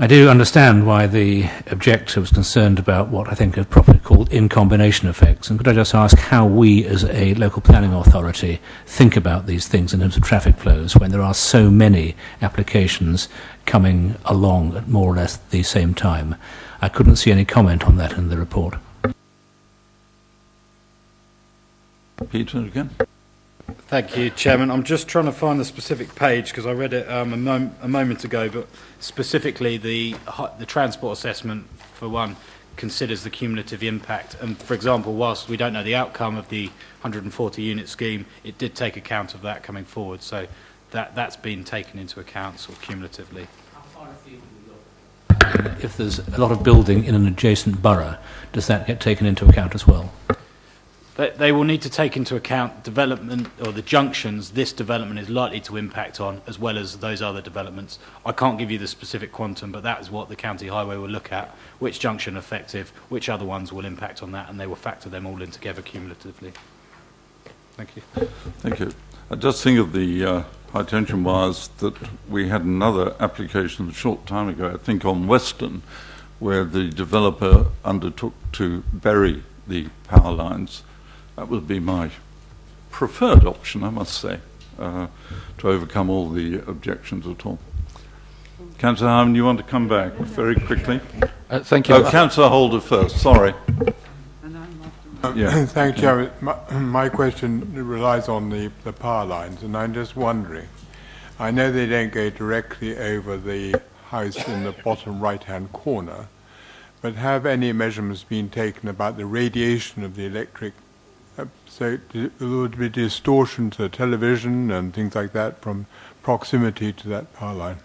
I do understand why the objector was concerned about what I think are properly called in-combination effects. And could I just ask how we, as a local planning authority, think about these things in terms of traffic flows when there are so many applications coming along at more or less the same time? I couldn't see any comment on that in the report. Peter again. Thank you, Chairman. I'm just trying to find the specific page because I read it a moment ago, but specifically the transport assessment, for one, considers the cumulative impact. And, for example, whilst we don't know the outcome of the 140-unit scheme, it did take account of that coming forward. So that's been taken into account sort of cumulatively. If there's a lot of building in an adjacent borough, does that get taken into account as well? They will need to take into account development or the junctions this development is likely to impact on, as well as those other developments. I can't give you the specific quantum, but that is what the county highway will look at, which junction effective, which other ones will impact on that, and they will factor them all in together cumulatively. Thank you. Thank you. I just think of the high tension wires that we had another application a short time ago, I think on Western, where the developer undertook to bury the power lines. That would be my preferred option, I must say, to overcome all the objections at all. Councillor Harman, you want to come back very quickly? Thank you. Oh, Councillor Holder first, sorry. Yeah. Thank you, Chairman. My question relies on the power lines, and I'm just wondering, I know they don't go directly over the house in the bottom right-hand corner, but have any measurements been taken about the radiation of the electric? So there would be distortion to television and things like that from proximity to that power line.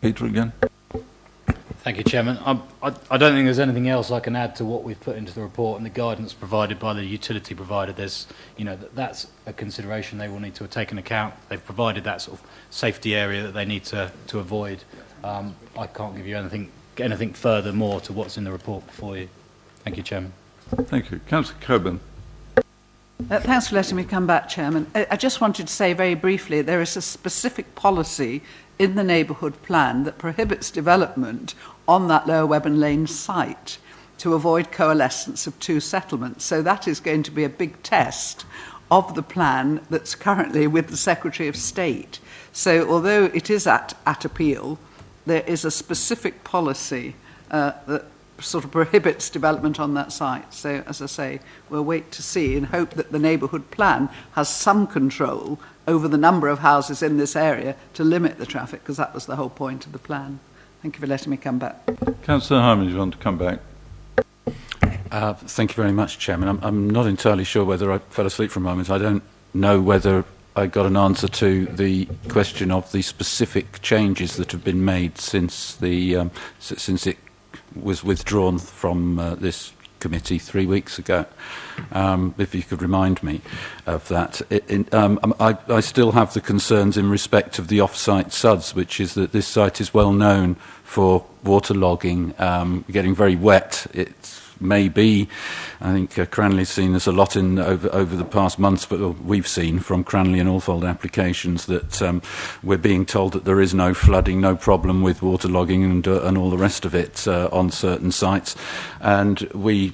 Peter again. Thank you, Chairman. I don't think there's anything else I can add to what we've put into the report and the guidance provided by the utility provider. There's, that's a consideration they will need to have taken account. They've provided that sort of safety area that they need to avoid. I can't give you anything further more to what's in the report before you. Thank you, Chairman. Thank you. Councillor Coburn. Thanks for letting me come back, Chairman. I just wanted to say very briefly, there is a specific policy in the neighbourhood plan that prohibits development on that Lower Webburn Lane site to avoid coalescence of two settlements. So that is going to be a big test of the plan that's currently with the Secretary of State. So although it is at appeal, there is a specific policy that sort of prohibits development on that site. So, as I say, we'll wait to see and hope that the neighbourhood plan has some control over the number of houses in this area to limit the traffic, because that was the whole point of the plan. Thank you for letting me come back. Councillor Hyman, you want to come back? Thank you very much, Chairman. I'm not entirely sure whether I fell asleep for a moment. I don't know whether I got an answer to the question of the specific changes that have been made since since it was withdrawn from this committee 3 weeks ago. If you could remind me of that. I still have the concerns in respect of the off-site SUDs, which is that this site is well known for waterlogging, getting very wet. It may be, I think Cranley's seen this a lot over the past months, but we've seen from Cranley and Alfold applications that we're being told that there is no flooding, no problem with waterlogging and all the rest of it on certain sites. And we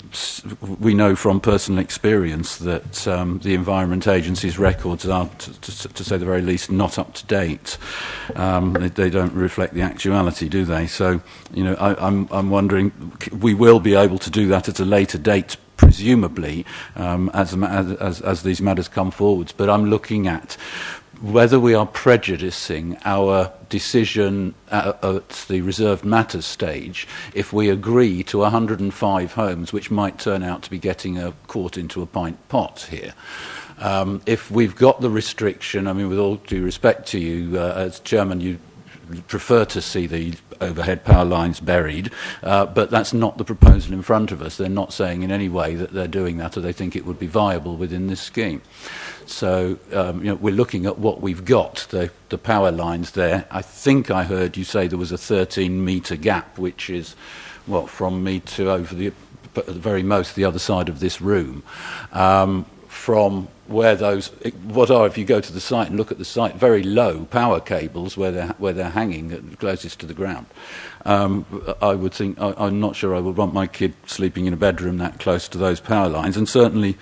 know from personal experience that the Environment Agency's records are, to say the very least, not up to date. They don't reflect the actuality, do they? So, you know, I'm wondering, we will be able to do that at a later date, presumably, as these matters come forwards. But I'm looking at whether we are prejudicing our decision at the reserved matters stage if we agree to 105 homes, which might turn out to be getting a quart into a pint pot here. If we've got the restriction, I mean, with all due respect to you, as chairman, you prefer to see the overhead power lines buried, but that's not the proposal in front of us. They're not saying in any way that they're doing that or they think it would be viable within this scheme. So, you know, we're looking at what we've got, the power lines there. I think I heard you say there was a 13-metre gap, which is, what, from me to over the, at the very most, the other side of this room. From where those, what are, if you go to the site and look at the site, very low power cables where they're hanging closest to the ground. I would think, I'm not sure I would want my kid sleeping in a bedroom that close to those power lines. And certainly,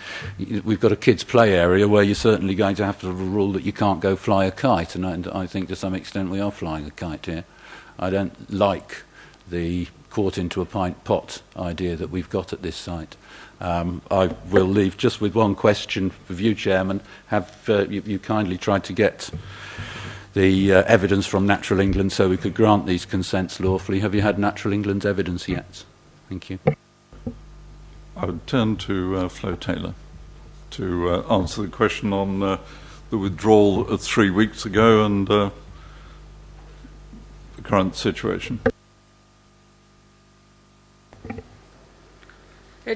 we've got a kids' play area where you're certainly going to have to have a rule that you can't go fly a kite. And I think to some extent we are flying a kite here. I don't like the quart into a pint pot idea that we've got at this site. I will leave just with one question for you, Chairman. Have you kindly tried to get the evidence from Natural England so we could grant these consents lawfully? Have you had Natural England's evidence yet? Thank you. I would turn to Flo Taylor to answer the question on the withdrawal 3 weeks ago and the current situation.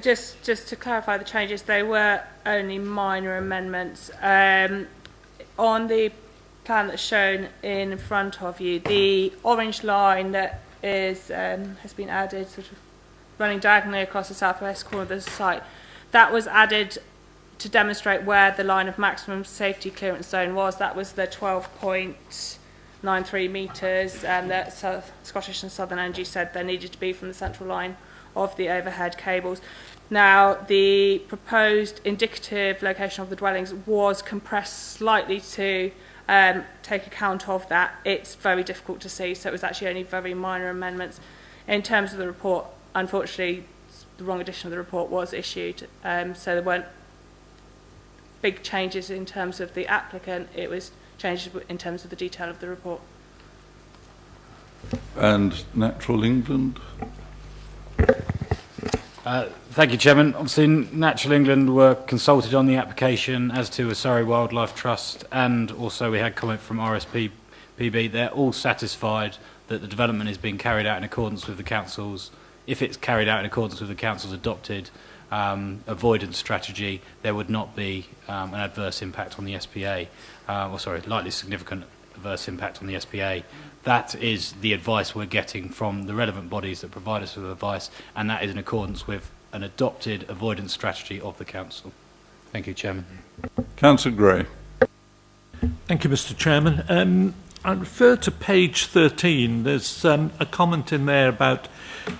Just to clarify the changes, they were only minor amendments. On the plan that's shown in front of you, the orange line that is has been added, sort of running diagonally across the southwest corner of the site, that was added to demonstrate where the line of maximum safety clearance zone was. That was the 12.93 metres, and that Scottish and Southern Energy said there needed to be from the central line of the overhead cables. Now, the proposed indicative location of the dwellings was compressed slightly to take account of that. It's very difficult to see, so it was actually only very minor amendments. In terms of the report, unfortunately, the wrong edition of the report was issued, so there weren't big changes in terms of the applicant. It was changes in terms of the detail of the report. And Natural England? Thank you, Chairman. Obviously, Natural England were consulted on the application, as to a Surrey Wildlife Trust, and also we had comment from RSPB. They're all satisfied that the development is being carried out in accordance with the council's, if it's carried out in accordance with the council's adopted avoidance strategy, there would not be an adverse impact on the SPA, likely significant adverse impact on the SPA. That is the advice we're getting from the relevant bodies that provide us with advice, and that is in accordance with an adopted avoidance strategy of the council. Thank you, Chairman. Councillor Gray. Thank you, Mr. Chairman. I refer to page 13. There's a comment in there about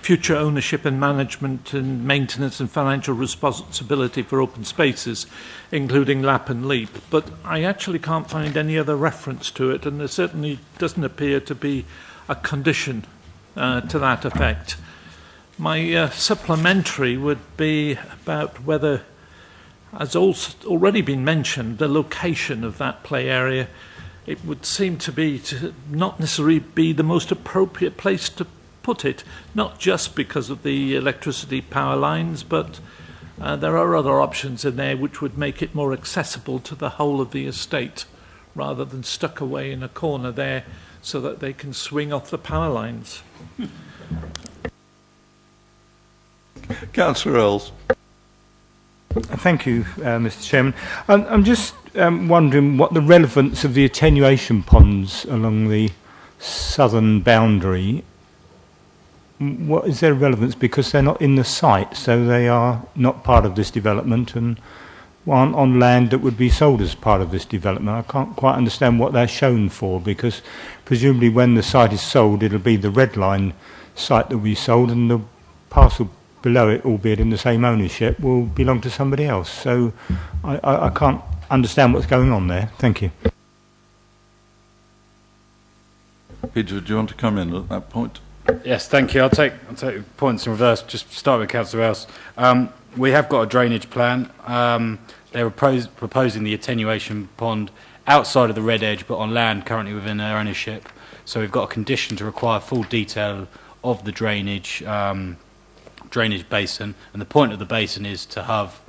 future ownership and management and maintenance and financial responsibility for open spaces, including lap and leap. But I actually can't find any other reference to it, and there certainly doesn't appear to be a condition to that effect. My supplementary would be about whether, as already been mentioned, the location of that play area, it would seem to be not necessarily be the most appropriate place to put it, not just because of the electricity power lines, but there are other options in there which would make it more accessible to the whole of the estate, rather than stuck away in a corner there so that they can swing off the power lines. Councillor Earls. Thank you, Mr. Chairman. I'm just wondering what the relevance of the attenuation ponds along the southern boundary. What is their relevance? Because they're not in the site, so they are not part of this development and aren't on land that would be sold as part of this development. I can't quite understand what they're shown for, because presumably when the site is sold, it'll be the red line site that will be sold, and the parcel below it, albeit in the same ownership, will belong to somebody else. So I can't understand what's going on there. Thank you. Peter, do you want to come in at that point? Yes, thank you. I'll take points in reverse. Just start with Councillor Else. We have got a drainage plan. They're proposing the attenuation pond outside of the red edge, but on land currently within their ownership. So we've got a condition to require full detail of the drainage basin, and the point of the basin is to have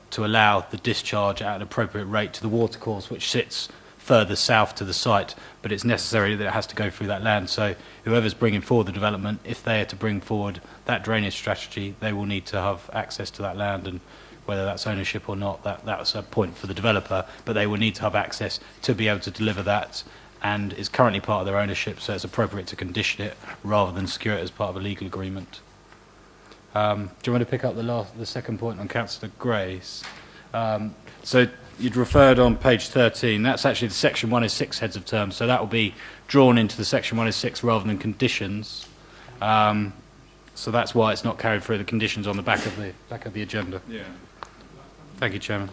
to allow the discharge at an appropriate rate to the watercourse, which sits further south to the site, but it's necessary that it has to go through that land. So whoever's bringing forward the development, if they are to bring forward that drainage strategy, they will need to have access to that land, and whether that's ownership or not, that's a point for the developer, but they will need to have access to be able to deliver that, and is currently part of their ownership, so it's appropriate to condition it rather than secure it as part of a legal agreement. Do you want to pick up the second point on Councillor Gray's? So you'd referred on page 13, that's actually the section 106 heads of terms, so that will be drawn into the section 106 rather than conditions. So that's why it's not carried through the conditions on the back of the agenda. Yeah. Thank you, Chairman.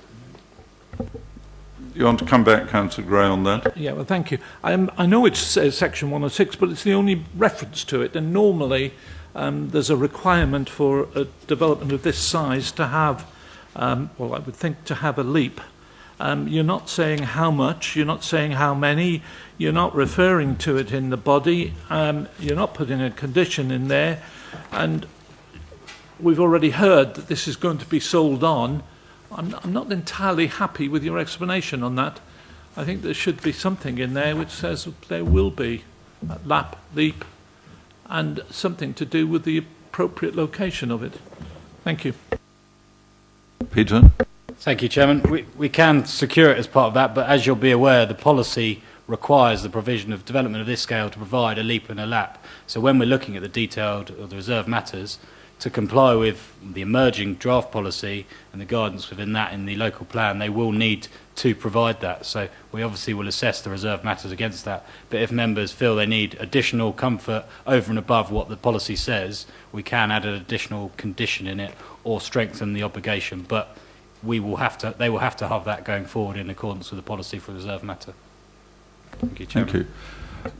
You want to come back, Councillor Gray, on that? Yeah, well, thank you. I know it says section 106, but it's the only reference to it, and normally there's a requirement for a development of this size to have, well, I would think to have a leap. You're not saying how much, you're not saying how many, you're not referring to it in the body, you're not putting a condition in there, and we've already heard that this is going to be sold on. I'm not entirely happy with your explanation on that. I think there should be something in there which says there will be a leap, and something to do with the appropriate location of it. Thank you. Peter? Thank you, Chairman. We can secure it as part of that, but as you'll be aware, the policy requires the provision of development of this scale to provide a leap and a lap. So when we're looking at the detailed or the reserved matters, to comply with the emerging draft policy and the guidance within that in the local plan, they will need to provide that. So we obviously will assess the reserved matters against that. But if members feel they need additional comfort over and above what the policy says, we can add an additional condition in it or strengthen the obligation. But they will have to have that going forward in accordance with the policy for reserved matter. Thank you, Chairman. Thank you.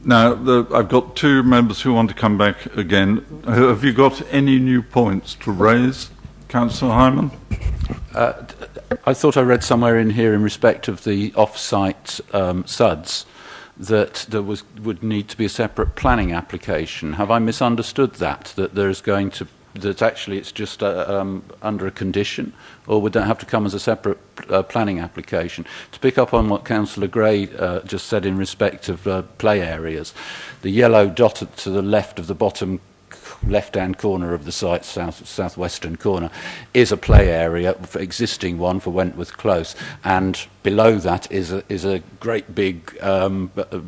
Now, I've got two members who want to come back again. Have you got any new points to raise? Councillor Hyman? I thought I read somewhere in here in respect of the off-site SUDs that there would need to be a separate planning application. Have I misunderstood that? That actually it's just under a condition, or would that have to come as a separate planning application? To pick up on what Councillor Gray just said in respect of play areas, the yellow dot to the left of the bottom left-hand corner of the site, southwestern corner, is a play area, for existing one for Wentworth Close, and below that is a great big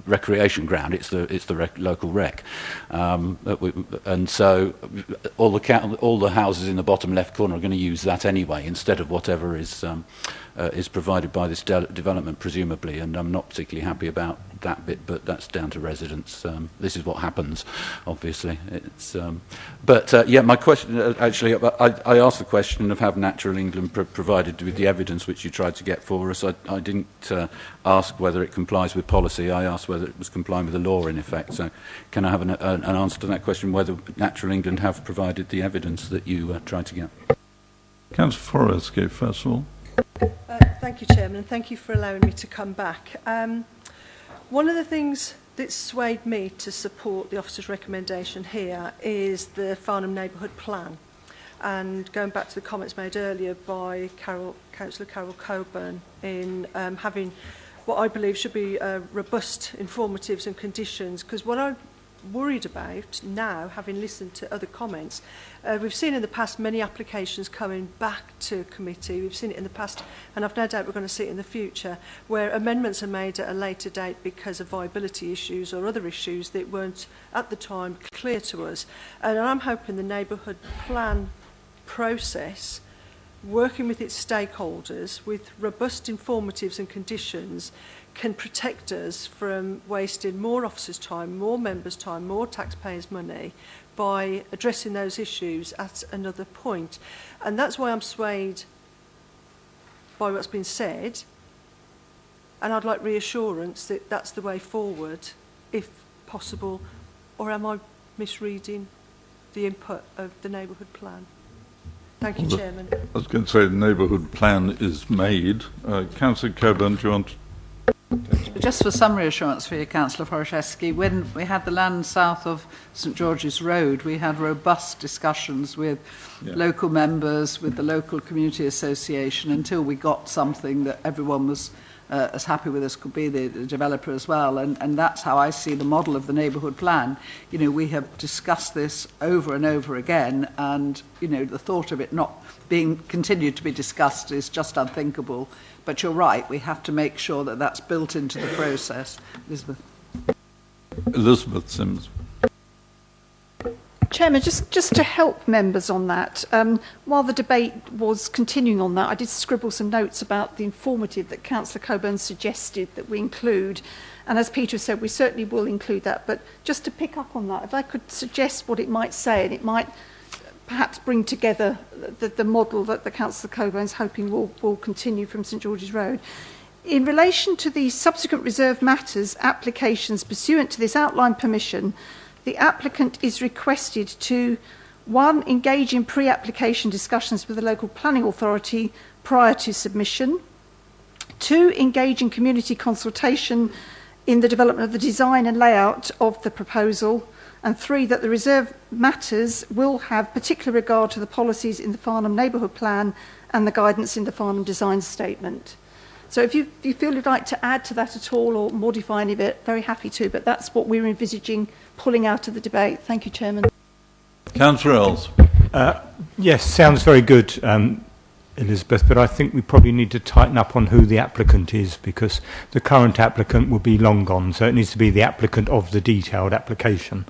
recreation ground. It's the local rec, and so all the houses in the bottom left corner are going to use that anyway, instead of whatever is is provided by this development, presumably, and I'm not particularly happy about that bit, but that's down to residents. This is what happens, obviously. Yeah, my question, actually, I asked the question of have Natural England provided with the evidence which you tried to get for us. I didn't ask whether it complies with policy. I asked whether it was complying with the law, in effect. So can I have an answer to that question, whether Natural England have provided the evidence that you tried to get? Councillor Forrest, first of all. Thank you, Chairman, and thank you for allowing me to come back. One of the things that swayed me to support the officer's recommendation here is the Farnham Neighbourhood Plan. And going back to the comments made earlier by Councillor Carol Coburn in having what I believe should be robust informatives and conditions, because what I'm worried about now, having listened to other comments, we've seen in the past many applications coming back to committee. We've seen it in the past, and I've no doubt we're going to see it in the future, where amendments are made at a later date because of viability issues or other issues that weren't at the time clear to us. And I'm hoping the neighbourhood plan process, working with its stakeholders with robust informatives and conditions, can protect us from wasting more officers' time, more members' time, more taxpayers' money by addressing those issues at another point. And that's why I'm swayed by what's been said, and I'd like reassurance that that's the way forward, if possible, or am I misreading the input of the neighbourhood plan? Thank you, Chairman. I was going to say the neighbourhood plan is made. Councillor Coburn, do you want to... Just for some reassurance for you, Councillor Forashewski, when we had the land south of St George's Road, we had robust discussions with local members, with the local community association, until we got something that everyone was as happy with as could be, the developer as well. And that's how I see the model of the neighbourhood plan. You know, we have discussed this over and over again, and, you know, the thought of it not being continued to be discussed is just unthinkable. But you're right, we have to make sure that that's built into the process. Elizabeth Sims. Chairman, just to help members on that, while the debate was continuing on that, I did scribble some notes about the informative that Councillor Coburn suggested that we include. And as Peter said, we certainly will include that. But just to pick up on that, if I could suggest what it might say, and it might perhaps bring together the model that the Councillor Coburn is hoping will continue from St George's Road. In relation to the subsequent reserved matters applications pursuant to this outline permission, the applicant is requested to, 1, engage in pre-application discussions with the local planning authority prior to submission, 2, engage in community consultation in the development of the design and layout of the proposal, and 3, that the reserved matters will have particular regard to the policies in the Farnham Neighbourhood Plan and the guidance in the Farnham Design Statement. So if you feel you'd like to add to that at all or modify any of it, very happy to, but that's what we're envisaging pulling out of the debate. Thank you, Chairman. Councillor Earls. Yes, sounds very good, Elizabeth, but I think we probably need to tighten up on who the applicant is, because the current applicant will be long gone, so it needs to be the applicant of the detailed application.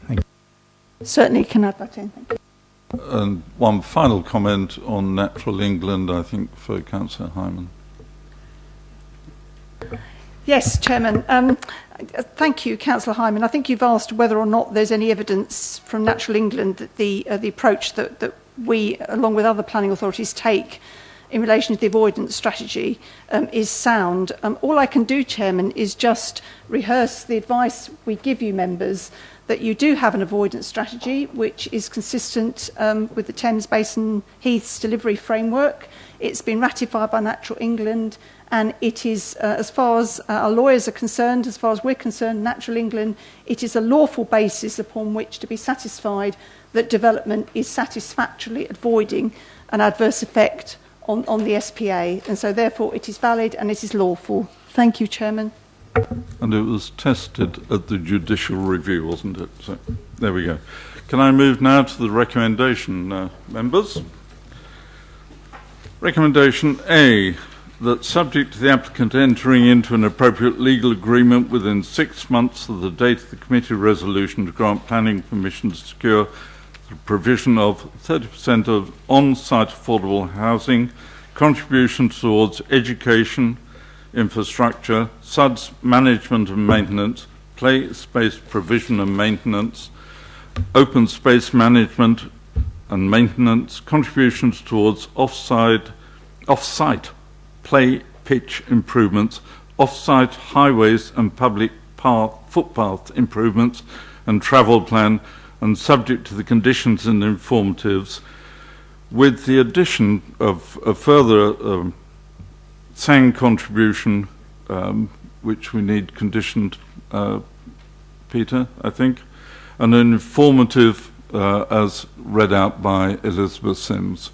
Thank you. Certainly can add that in. Thank you. And one final comment on Natural England, I think, for Councillor Hyman. Yes, Chairman. Thank you, Councillor Hyman. I think you've asked whether or not there's any evidence from Natural England that the approach that we, along with other planning authorities, take in relation to the avoidance strategy is sound. All I can do, Chairman, is just rehearse the advice we give you members, that you do have an avoidance strategy which is consistent with the Thames Basin Heaths delivery framework. It's been ratified by Natural England, and it is, as far as our lawyers are concerned, as far as we're concerned, Natural England, it is a lawful basis upon which to be satisfied that development is satisfactorily avoiding an adverse effect on the SPA, and so therefore it is valid and it is lawful. Thank you, Chairman. And it was tested at the judicial review, wasn't it? So there we go. Can I move now to the recommendation, members? Recommendation A, that subject to the applicant entering into an appropriate legal agreement within 6 months of the date of the committee resolution to grant planning permission to secure the provision of 30% of on-site affordable housing contributions towards education, infrastructure, SUDS management and maintenance, play space provision and maintenance, open space management and maintenance, contributions towards off-site play pitch improvements, off-site highways and public footpath improvements, and travel plan, and subject to the conditions and informatives, with the addition of a further SANG contribution, which we need conditioned, Peter, I think, and an informative as read out by Elizabeth Sims.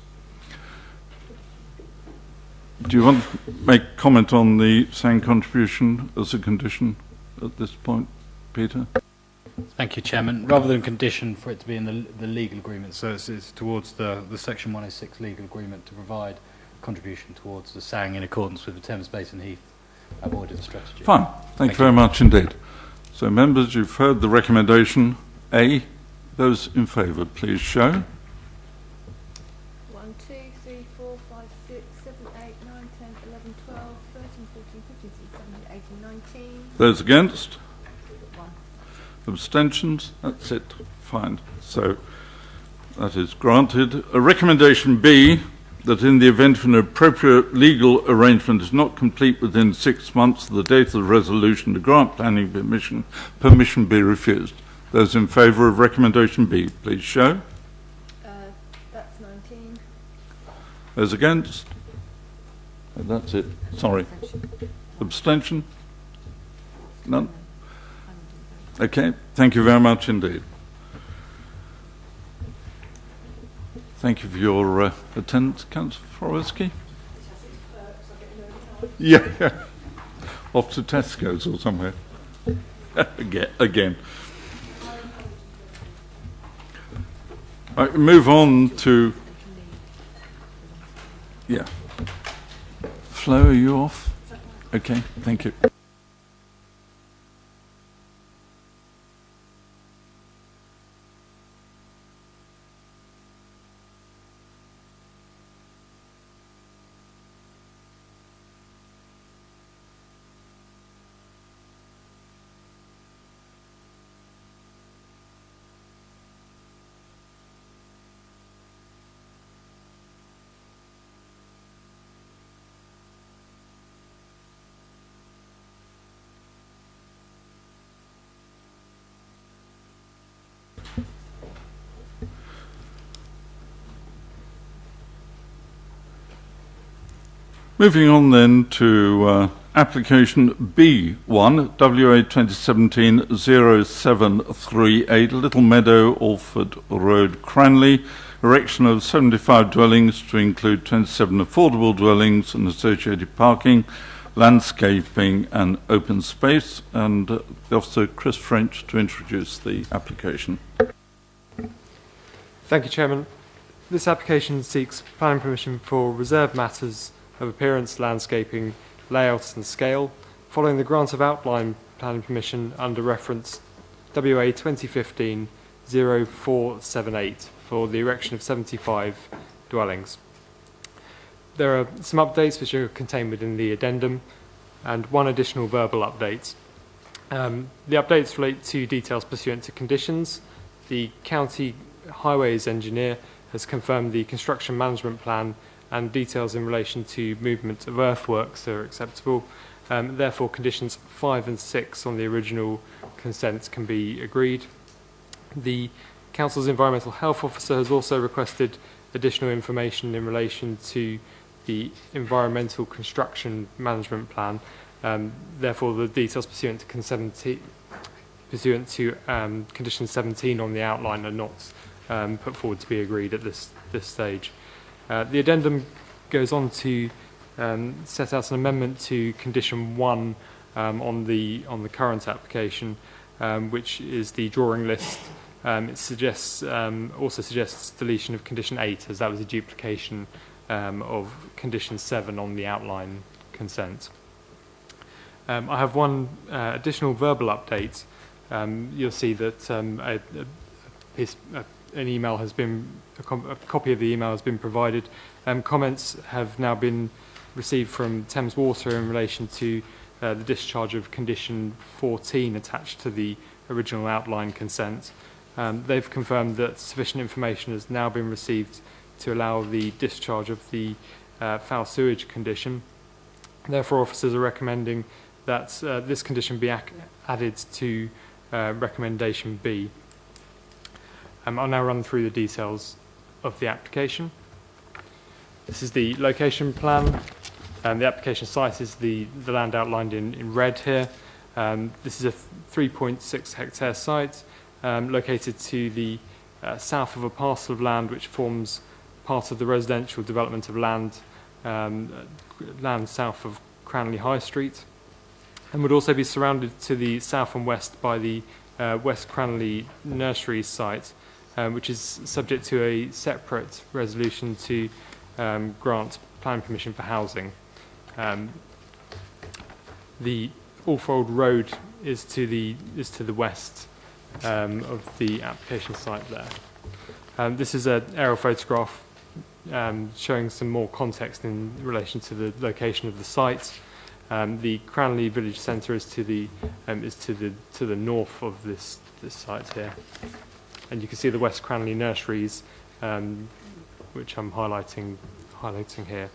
Do you want to make comment on the SANG contribution as a condition at this point, Peter? Thank you, Chairman. Rather than condition for it to be in the legal agreement, so it's towards the Section 106 legal agreement to provide contribution towards the SANG in accordance with the Thames Basin Heath avoidance strategy. Fine. Thank you very much indeed. So, members, you've heard the recommendation A. Those in favour, please show. 1, 2, 3, 4, 5, 6, 7, 8, 9, 10, 11, 12, 13, 14, 15, 16, 17, 18, 19. Those against? 1. Abstentions? That's it. Fine. So that is granted. A recommendation B, that in the event of an appropriate legal arrangement is not complete within 6 months of the date of the resolution, the grant planning permission be refused. Those in favour of recommendation B, please show. That's 19. Those against? That's it. Sorry. Abstention? None? Okay. Thank you very much indeed. Thank you for your attendance, Councillor Forowski. Yeah. Off to Tesco's or somewhere. Again. Right, move on to... Yeah. Flo, are you off? Okay, thank you. Moving on then to application B1, WA 2017-0738, Little Meadow, Alford Road, Cranley, erection of 75 dwellings to include 27 affordable dwellings and associated parking, landscaping and open space, and the Officer Chris French to introduce the application. Thank you, Chairman. This application seeks planning permission for reserved matters of appearance, landscaping, layout and scale, following the grant of outline planning permission under reference WA 2015-0478 for the erection of 75 dwellings. There are some updates which are contained within the addendum and one additional verbal update. The updates relate to details pursuant to conditions. The County Highways Engineer has confirmed the construction management plan and details in relation to movement of earthworks are acceptable. Therefore, conditions 5 and 6 on the original consent can be agreed. The Council's Environmental Health Officer has also requested additional information in relation to the environmental construction management plan. Therefore, the details pursuant to condition 17 on the outline are not put forward to be agreed at this stage. The addendum goes on to set out an amendment to condition 1 on the current application, which is the drawing list. It also suggests deletion of condition 8, as that was a duplication of condition 7 on the outline consent. I have one additional verbal update. You'll see that a an email has been, a copy of the email has been provided. Comments have now been received from Thames Water in relation to the discharge of condition 14 attached to the original outline consent. They've confirmed that sufficient information has now been received to allow the discharge of the foul sewage condition. Therefore, officers are recommending that this condition be added to recommendation B. I'll now run through the details of the application. This is the location plan. The application site is the land outlined in red here. This is a 3.6 hectare site located to the south of a parcel of land which forms part of the residential development of land south of Cranley High Street, and would also be surrounded to the south and west by the West Cranley Nursery site, which is subject to a separate resolution to grant planning permission for housing. The Allfold Road is to the west of the application site there. This is an aerial photograph showing some more context in relation to the location of the site. The Cranley Village Centre is to the north of this site here, and you can see the West Cranley Nurseries, which I'm highlighting here.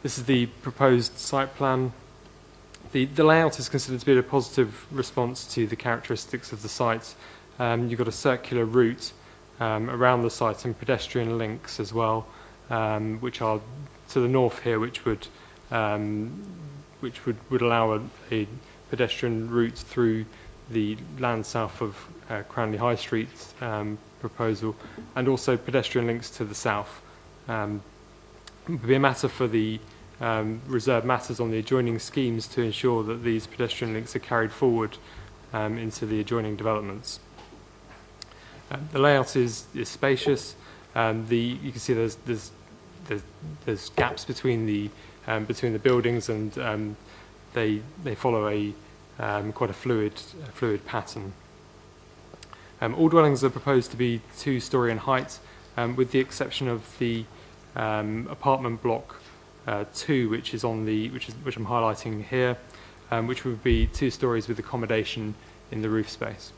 This is the proposed site plan. The layout is considered to be a positive response to the characteristics of the site. You've got a circular route around the site and pedestrian links as well, which are to the north here, which would allow a pedestrian route through the land south of Cranley High Street proposal, and also pedestrian links to the south. It would be a matter for the reserve matters on the adjoining schemes to ensure that these pedestrian links are carried forward into the adjoining developments. The layout is spacious. You can see there's gaps between the buildings, and they follow a quite a fluid pattern. All dwellings are proposed to be 2-storey in height, with the exception of the apartment block 2, which I'm highlighting here, which would be 2 storeys with accommodation in the roof space.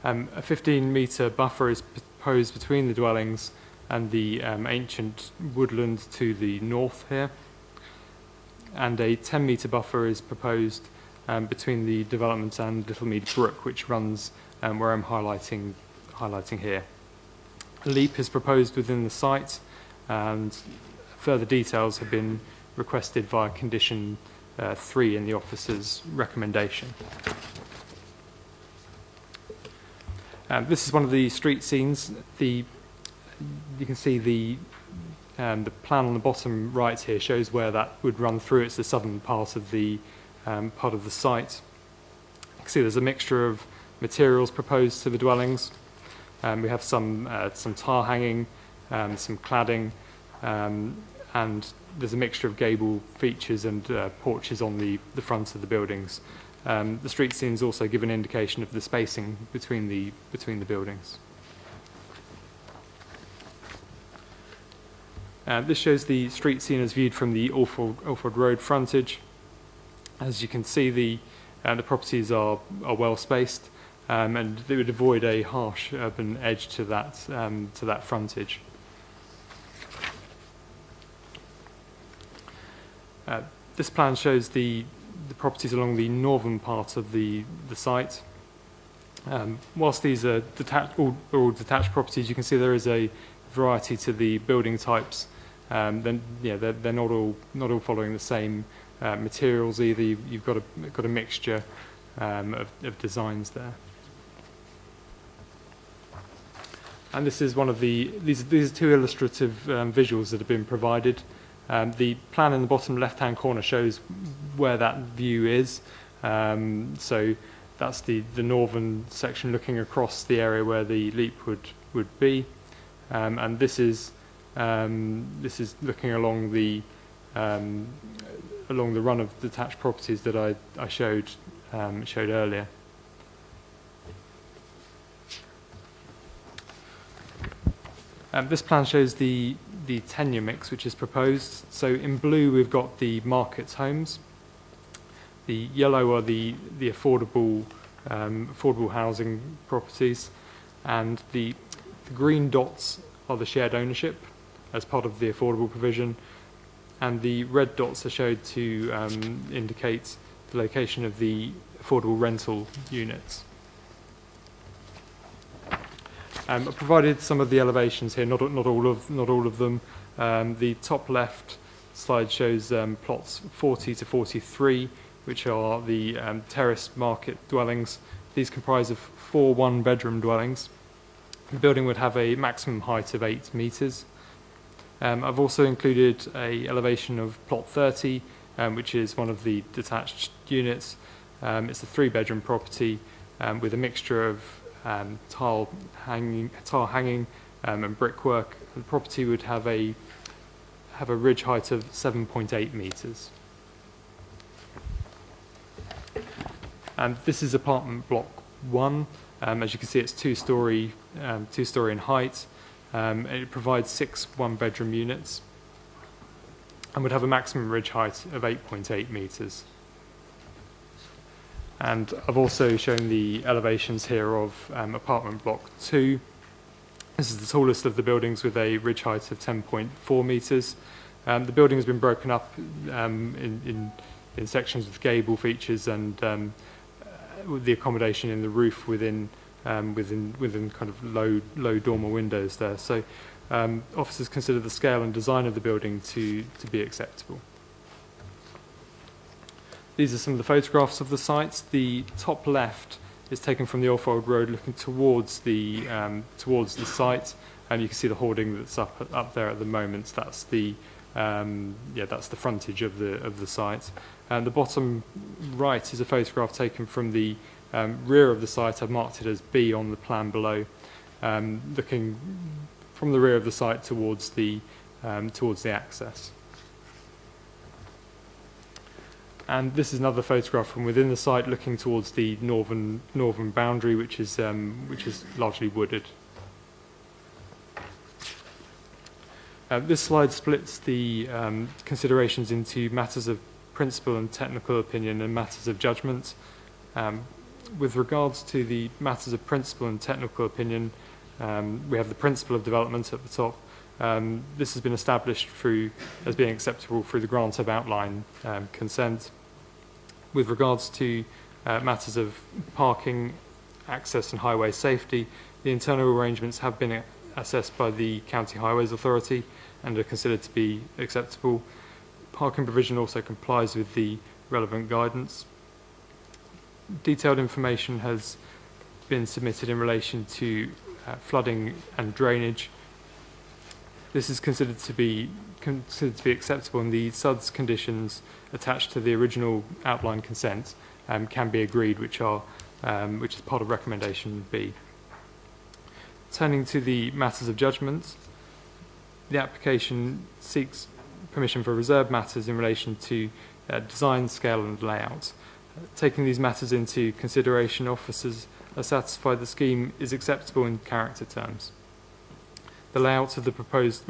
A 15-metre buffer is proposed between the dwellings and the ancient woodland to the north here, and a 10-metre buffer is proposed between the development and Littlemead Brook, which runs where I'm highlighting here. A leap is proposed within the site, and further details have been requested via condition 3 in the officer's recommendation. This is one of the street scenes. You can see the plan on the bottom right here shows where that would run through. It's the southern part of the site. You can see there's a mixture of materials proposed to the dwellings. We have some tar hanging, some cladding, and there's a mixture of gable features and porches on the front of the buildings. The street scenes also give an indication of the spacing between the buildings. This shows the street scene as viewed from the Allfold Road frontage. As you can see, the properties are well spaced, and they would avoid a harsh urban edge to that frontage. This plan shows the properties along the northern part of the site. Whilst these are all detached properties, you can see there is a variety to the building types. Then they're not all following the same materials either. You've got a mixture of designs there. And this is one of these are 2 illustrative visuals that have been provided. The plan in the bottom left-hand corner shows where that view is. So that's the northern section looking across the area where the leap would be, and this is looking along the run of detached properties that I showed earlier. This plan shows the tenure mix which is proposed. So in blue we've got the market homes. The yellow are the affordable housing properties, and the green dots are the shared ownership as part of the affordable provision, and the red dots are showed to indicate the location of the affordable rental units. I've provided some of the elevations here, not all of them. The top left slide shows plots 40 to 43, which are the terraced market dwellings. These comprise of 4 one-bedroom dwellings. The building would have a maximum height of 8 metres. I've also included an elevation of plot 30, which is one of the detached units. It's a 3-bedroom property with a mixture of tile hanging and brickwork. The property would have a ridge height of 7.8 metres. And this is apartment block 1. As you can see, it's two-storey in height. It provides 6 one-bedroom units and would have a maximum ridge height of 8.8 metres. And I've also shown the elevations here of apartment block 2. This is the tallest of the buildings with a ridge height of 10.4 metres. The building has been broken up in sections with gable features and the accommodation in the roof within kind of low dormer windows there. So officers consider the scale and design of the building to be acceptable. These are some of the photographs of the sites. The top left is taken from the Orfold Road looking towards the site, and you can see the hoarding that's up there at the moment. That's the frontage of the site. And the bottom right is a photograph taken from the rear of the site. I've marked it as B on the plan below, looking from the rear of the site towards the access. And this is another photograph from within the site, looking towards the northern boundary, which is largely wooded. This slide splits the considerations into matters of principle and technical opinion and matters of judgment. With regards to the matters of principle and technical opinion, we have the principle of development at the top. This has been established as being acceptable through the grant of outline consent. With regards to matters of parking, access and highway safety, the internal arrangements have been assessed by the County Highways Authority and are considered to be acceptable. Parking provision also complies with the relevant guidance. Detailed information has been submitted in relation to flooding and drainage. This is considered to be acceptable, and the SUDS conditions attached to the original outline consent can be agreed, which is part of recommendation B. Turning to the matters of judgment, the application seeks permission for reserved matters in relation to design, scale and layout. Taking these matters into consideration, officers are satisfied the scheme is acceptable in character terms. The layout of the proposed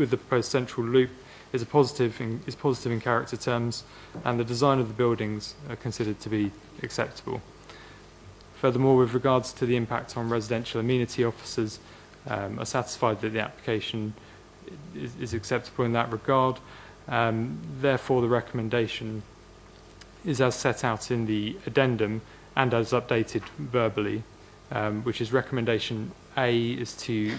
central loop is positive in character terms, and the design of the buildings are considered to be acceptable. Furthermore, with regards to the impact on residential amenity, officers are satisfied that the application is acceptable in that regard. Therefore, the recommendation is as set out in the addendum and as updated verbally, which is recommendation A is to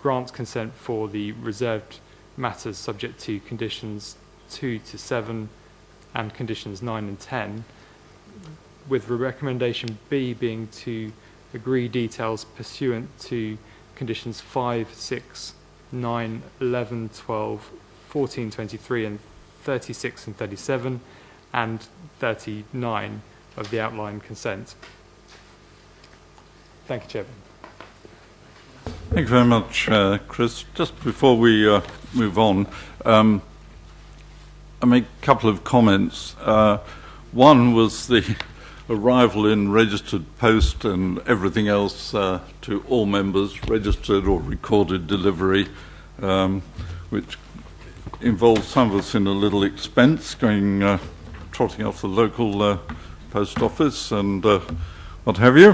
grant consent for the reserved matters subject to conditions 2 to 7 and conditions 9 and 10, with recommendation B being to agree details pursuant to conditions 5, 6, 9, 11, 12, 14, 23 and 36 and 37 and 39 of the outline consent. Thank you, Chairman. Thank you very much, Chris. Just before we move on, I make a couple of comments. One was the arrival in registered post and everything else to all members, registered or recorded delivery, which involves some of us in a little expense, going trotting off the local post office and what have you,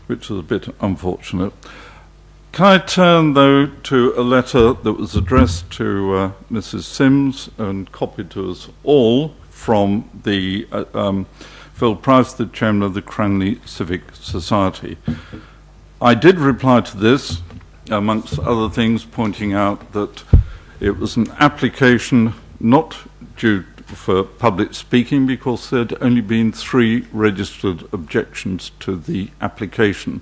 which is a bit unfortunate. Can I turn, though, to a letter that was addressed to Mrs. Sims and copied to us all from the Phil Price, the chairman of the Cranley Civic Society. I did reply to this, amongst other things, pointing out that it was an application not due for public speaking because there had only been 3 registered objections to the application.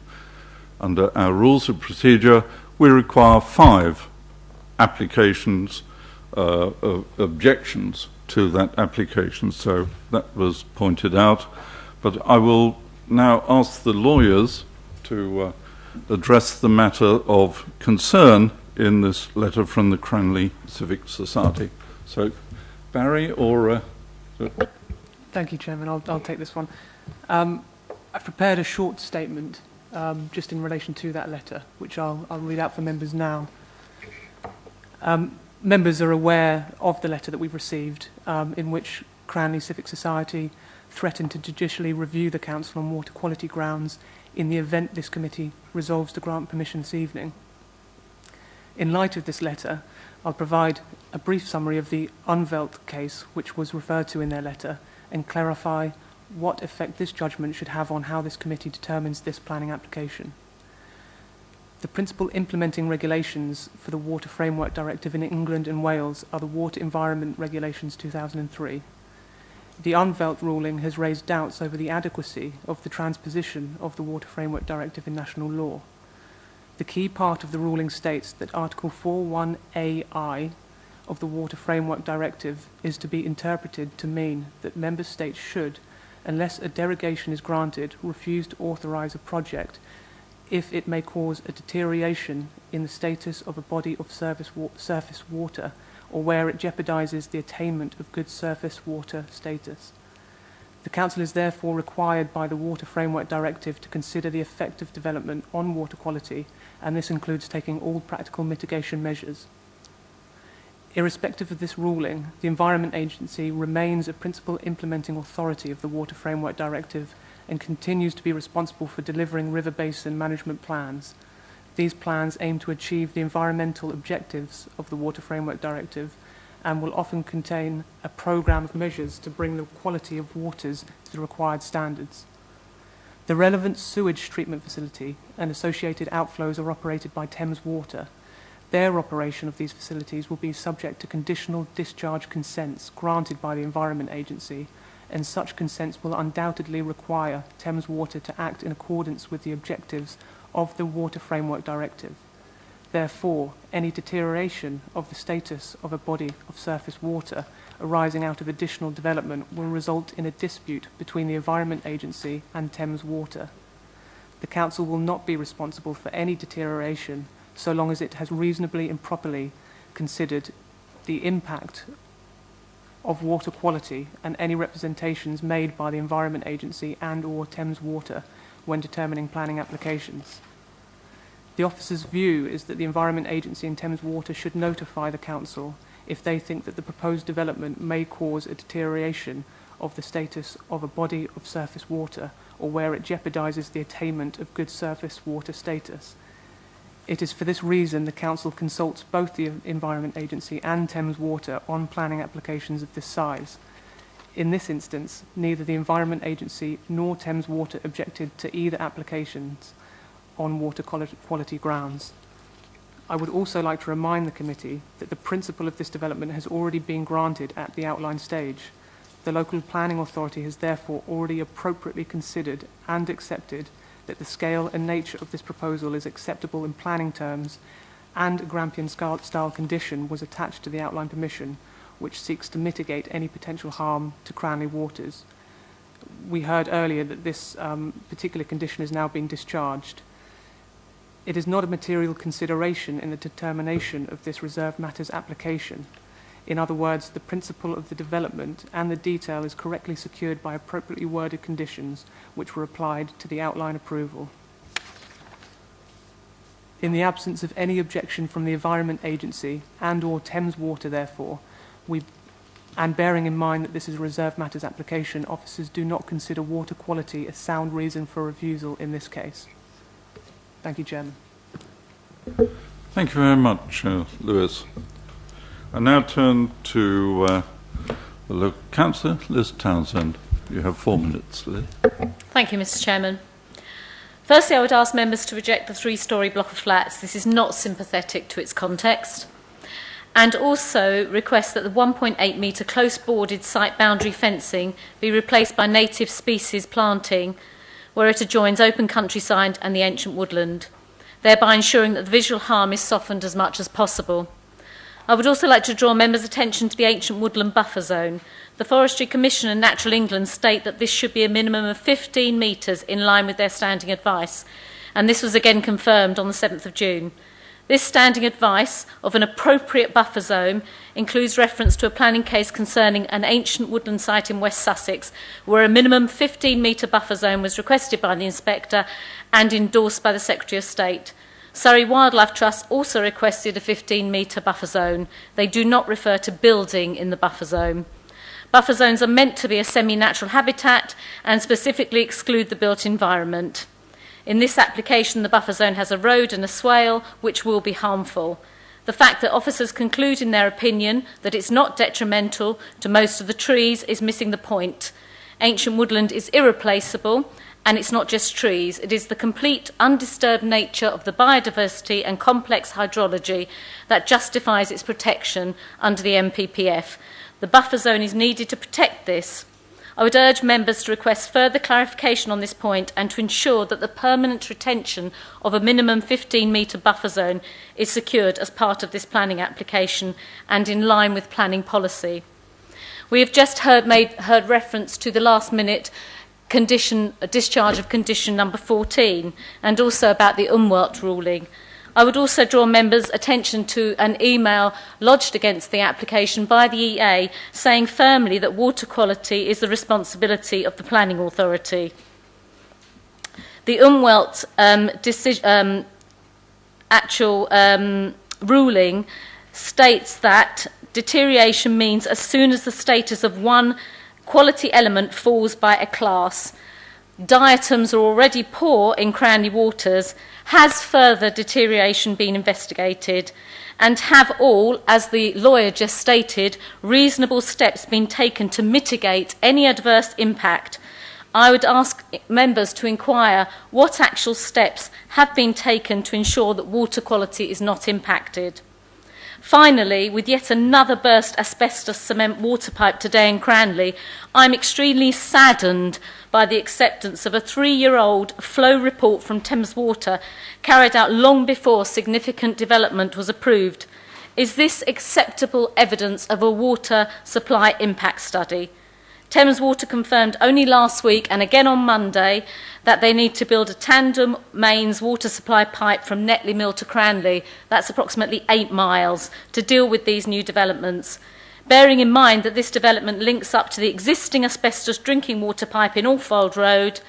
Under our rules of procedure, we require 5 applications, objections to that application, so that was pointed out. But I will now ask the lawyers to address the matter of concern in this letter from the Cranley Civic Society. So, Barry or... Thank you, Chairman. I'll take this one. I've prepared a short statement just in relation to that letter, which I'll read out for members now. Members are aware of the letter that we've received, in which Cranley Civic Society threatened to judicially review the Council on water quality grounds in the event this committee resolves to grant permission this evening. In light of this letter, I'll provide a brief summary of the Unvelt case, which was referred to in their letter, and clarify what effect this judgment should have on how this committee determines this planning application. The principal implementing regulations for the Water Framework Directive in England and Wales are the Water Environment Regulations 2003. The Unvelt ruling has raised doubts over the adequacy of the transposition of the Water Framework Directive in national law. The key part of the ruling states that Article 41AI of the Water Framework Directive is to be interpreted to mean that member states should, unless a derogation is granted, refuse to authorise a project if it may cause a deterioration in the status of a body of surface water or where it jeopardises the attainment of good surface water status. The Council is therefore required by the Water Framework Directive to consider the effect of development on water quality, and this includes taking all practical mitigation measures. Irrespective of this ruling, the Environment Agency remains a principal implementing authority of the Water Framework Directive and continues to be responsible for delivering river basin management plans. These plans aim to achieve the environmental objectives of the Water Framework Directive and will often contain a programme of measures to bring the quality of waters to the required standards. The relevant sewage treatment facility and associated outflows are operated by Thames Water. Their operation of these facilities will be subject to conditional discharge consents granted by the Environment Agency, and such consents will undoubtedly require Thames Water to act in accordance with the objectives of the Water Framework Directive. Therefore, any deterioration of the status of a body of surface water arising out of additional development will result in a dispute between the Environment Agency and Thames Water. The Council will not be responsible for any deterioration so long as it has reasonably and properly considered the impact of water quality and any representations made by the Environment Agency and/or Thames Water when determining planning applications. The officer's view is that the Environment Agency and Thames Water should notify the Council if they think that the proposed development may cause a deterioration of the status of a body of surface water or where it jeopardises the attainment of good surface water status. It is for this reason the Council consults both the Environment Agency and Thames Water on planning applications of this size. In this instance, neither the Environment Agency nor Thames Water objected to either applications on water quality grounds. I would also like to remind the committee that the principle of this development has already been granted at the outline stage. The local planning authority has therefore already appropriately considered and accepted that the scale and nature of this proposal is acceptable in planning terms, and a Grampian-style condition was attached to the outline permission, which seeks to mitigate any potential harm to Cranley waters. We heard earlier that this particular condition is now being discharged. It is not a material consideration in the determination of this reserved matters application. In other words, the principle of the development and the detail is correctly secured by appropriately worded conditions which were applied to the outline approval. In the absence of any objection from the Environment Agency and or Thames Water, therefore, and bearing in mind that this is a reserved matters application, officers do not consider water quality a sound reason for refusal in this case. Thank you, Chairman. Thank you very much, Lewis. I now turn to the local councillor, Liz Townsend. You have 4 minutes, Liz. Thank you, Mr. Chairman. Firstly, I would ask members to reject the 3-storey block of flats. This is not sympathetic to its context. And also request that the 1.8 metre close boarded site boundary fencing be replaced by native species planting where it adjoins open countryside and the ancient woodland, thereby ensuring that the visual harm is softened as much as possible. I would also like to draw members' attention to the ancient woodland buffer zone. The Forestry Commission and Natural England state that this should be a minimum of 15 metres in line with their standing advice, and this was again confirmed on the 7th of June. This standing advice of an appropriate buffer zone includes reference to a planning case concerning an ancient woodland site in West Sussex, where a minimum 15-metre buffer zone was requested by the inspector and endorsed by the Secretary of State. Surrey Wildlife Trust also requested a 15-metre buffer zone. They do not refer to building in the buffer zone. Buffer zones are meant to be a semi-natural habitat and specifically exclude the built environment. In this application, the buffer zone has a road and a swale, which will be harmful. The fact that officers conclude in their opinion that it's not detrimental to most of the trees is missing the point. Ancient woodland is irreplaceable, and it's not just trees. It is the complete, undisturbed nature of the biodiversity and complex hydrology that justifies its protection under the MPPF. The buffer zone is needed to protect this. I would urge members to request further clarification on this point and to ensure that the permanent retention of a minimum 15-metre buffer zone is secured as part of this planning application and in line with planning policy. We have just heard reference to the last-minute discharge of condition number 14 and also about the Umwelt ruling. I would also draw members' attention to an email lodged against the application by the EA saying firmly that water quality is the responsibility of the planning authority. The Umwelt ruling states that deterioration means as soon as the status of one quality element falls by a class. Diatoms are already poor in Cranley waters. Has further deterioration been investigated? And have all, as the lawyer just stated, reasonable steps been taken to mitigate any adverse impact? I would ask members to inquire what actual steps have been taken to ensure that water quality is not impacted. Finally, with yet another burst asbestos cement water pipe today in Cranley, I'm extremely saddened by the acceptance of a 3-year-old flow report from Thames Water carried out long before significant development was approved. Is this acceptable evidence of a water supply impact study? Thames Water confirmed only last week and again on Monday that they need to build a tandem mains water supply pipe from Netley Mill to Cranley, that's approximately 8 miles, to deal with these new developments. Bearing in mind that this development links up to the existing asbestos drinking water pipe in Allfold Road,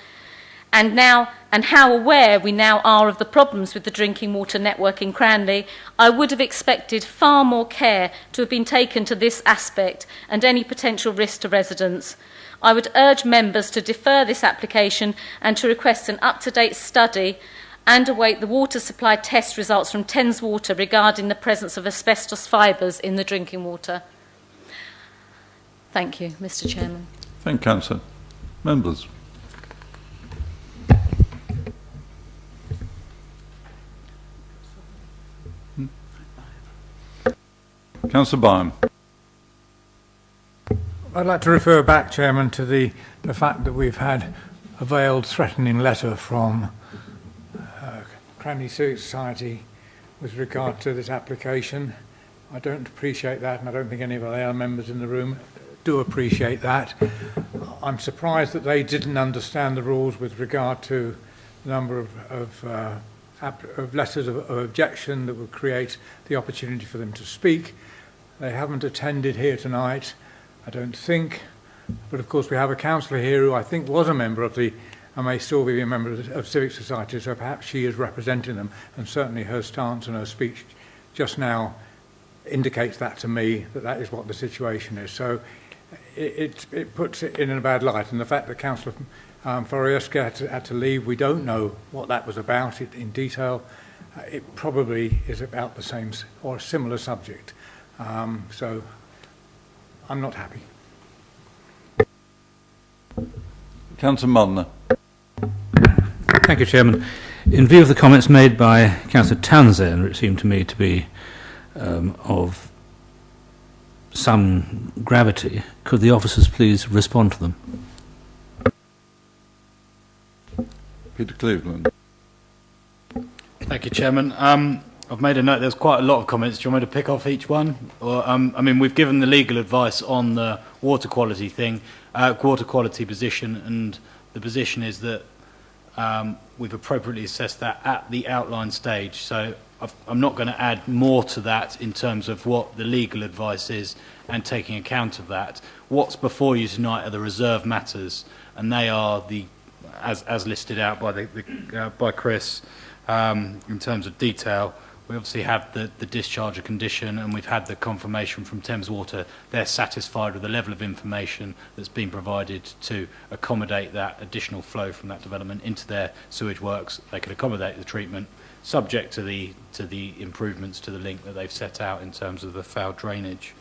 and how aware we now are of the problems with the drinking water network in Cranley, I would have expected far more care to have been taken to this aspect and any potential risk to residents. I would urge members to defer this application and to request an up-to-date study and await the water supply test results from Thames Water regarding the presence of asbestos fibres in the drinking water. Thank you, Mr. Chairman. Thank you, Councillor. Members. Councillor Byam. I'd like to refer back, Chairman, to the fact that we've had a veiled threatening letter from Cranley Civic Society with regard to this application. I don't appreciate that, and I don't think any of the other members in the room do appreciate that. I'm surprised that they didn't understand the rules with regard to the number of letters of objection that would create the opportunity for them to speak. They haven't attended here tonight, I don't think, but of course we have a councillor here who I think was a member of the and may still be a member of civic society, so perhaps she is representing them, and certainly her stance and her speech just now indicates that to me, that that is what the situation is. So it puts it in a bad light, and the fact that Councillor Forieska had to leave, we don't know what that was about in detail. It probably is about the same or a similar subject. So I'm not happy. Councillor Mudner. Thank you, Chairman. In view of the comments made by Councillor Townsend, which seemed to me to be of some gravity, could the officers please respond to them? Peter Cleveland. Thank you, Chairman. I've made a note. There's quite a lot of comments. Do you want me to pick off each one? Or, I mean, we've given the legal advice on the water quality thing, water quality position, and the position is that we've appropriately assessed that at the outline stage. So I'm not going to add more to that in terms of what the legal advice is and taking account of that. What's before you tonight are the reserve matters, and they are the as listed out by by Chris in terms of detail. We obviously have the discharge of condition, and we've had the confirmation from Thames Water. They're satisfied with the level of information that's been provided to accommodate that additional flow from that development into their sewage works. They could accommodate the treatment, subject to the improvements to the link that they've set out in terms of the foul drainage.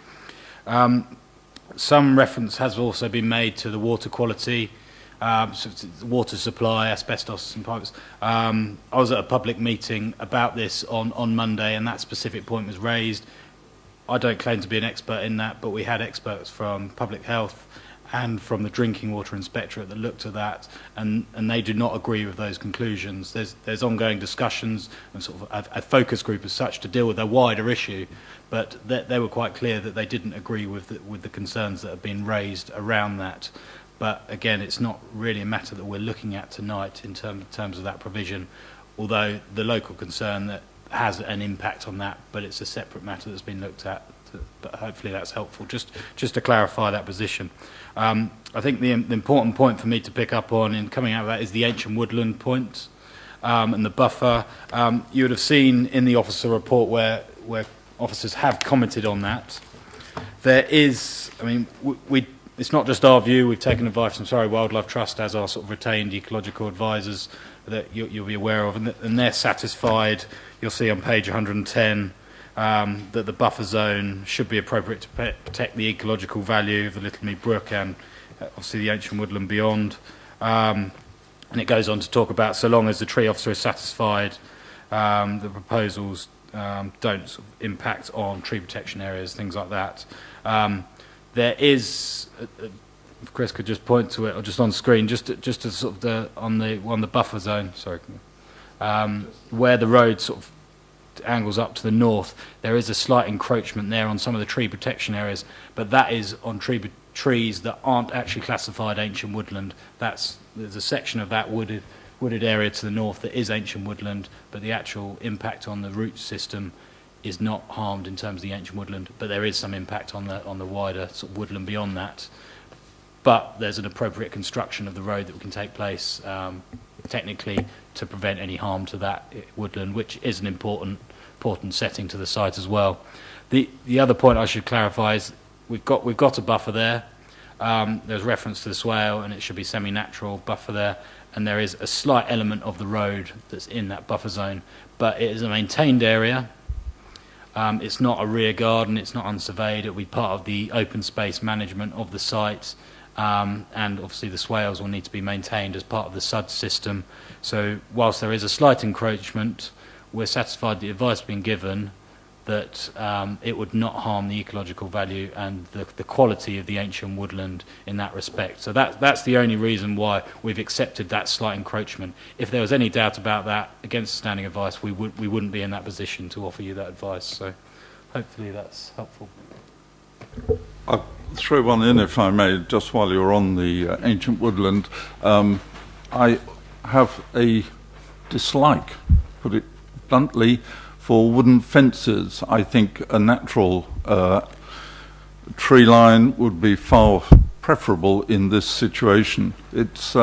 Some reference has also been made to the water quality. So water supply, asbestos and pipes. I was at a public meeting about this on Monday, and that specific point was raised. I don't claim to be an expert in that, but we had experts from public health and from the drinking water inspectorate that looked at that, and they do not agree with those conclusions. There's ongoing discussions and sort of a focus group as such to deal with a wider issue, but they were quite clear that they didn't agree with the concerns that have been raised around that. But again, it's not really a matter that we're looking at tonight in terms of that provision, although the local concern that has an impact on that, but it's a separate matter that's been looked at. But hopefully that's helpful, just to clarify that position. I think the important point for me to pick up on in coming out of that is the ancient woodland point and the buffer. You would have seen in the officer report where officers have commented on that. There is, I mean, it's not just our view. We've taken advice from Surrey Wildlife Trust as our sort of retained ecological advisors that you'll be aware of, and they're satisfied. You'll see on page 110 that the buffer zone should be appropriate to protect the ecological value of the Little Mead Brook and obviously the ancient woodland beyond. And it goes on to talk about so long as the tree officer is satisfied, the proposals don't sort of impact on tree protection areas, things like that. There is, if Chris could just point to it, or just on screen, just to sort of on the buffer zone, sorry, where the road sort of angles up to the north, there is a slight encroachment there on some of the tree protection areas, but that is on trees that aren't actually classified ancient woodland. There's a section of that wooded area to the north that is ancient woodland, but the actual impact on the root system is not harmed in terms of the ancient woodland, but there is some impact on the wider sort of woodland beyond that. But there's an appropriate construction of the road that can take place technically to prevent any harm to that woodland, which is an important setting to the site as well. The other point I should clarify is we've got a buffer there. There's reference to the swale, and it should be semi-natural buffer there, and there is a slight element of the road that's in that buffer zone, but it is a maintained area. It's not a rear garden, it's not unsurveyed, it'll be part of the open space management of the site, and obviously the swales will need to be maintained as part of the SUD system. So whilst there is a slight encroachment, we're satisfied the advice being given that it would not harm the ecological value and the quality of the ancient woodland in that respect. So that's the only reason why we've accepted that slight encroachment. If there was any doubt about that, against standing advice, we wouldn't be in that position to offer you that advice. So hopefully that's helpful. I'll throw one in, if I may, just while you're on the ancient woodland. I have a dislike, put it bluntly, for wooden fences. I think a natural tree line would be far preferable in this situation. It's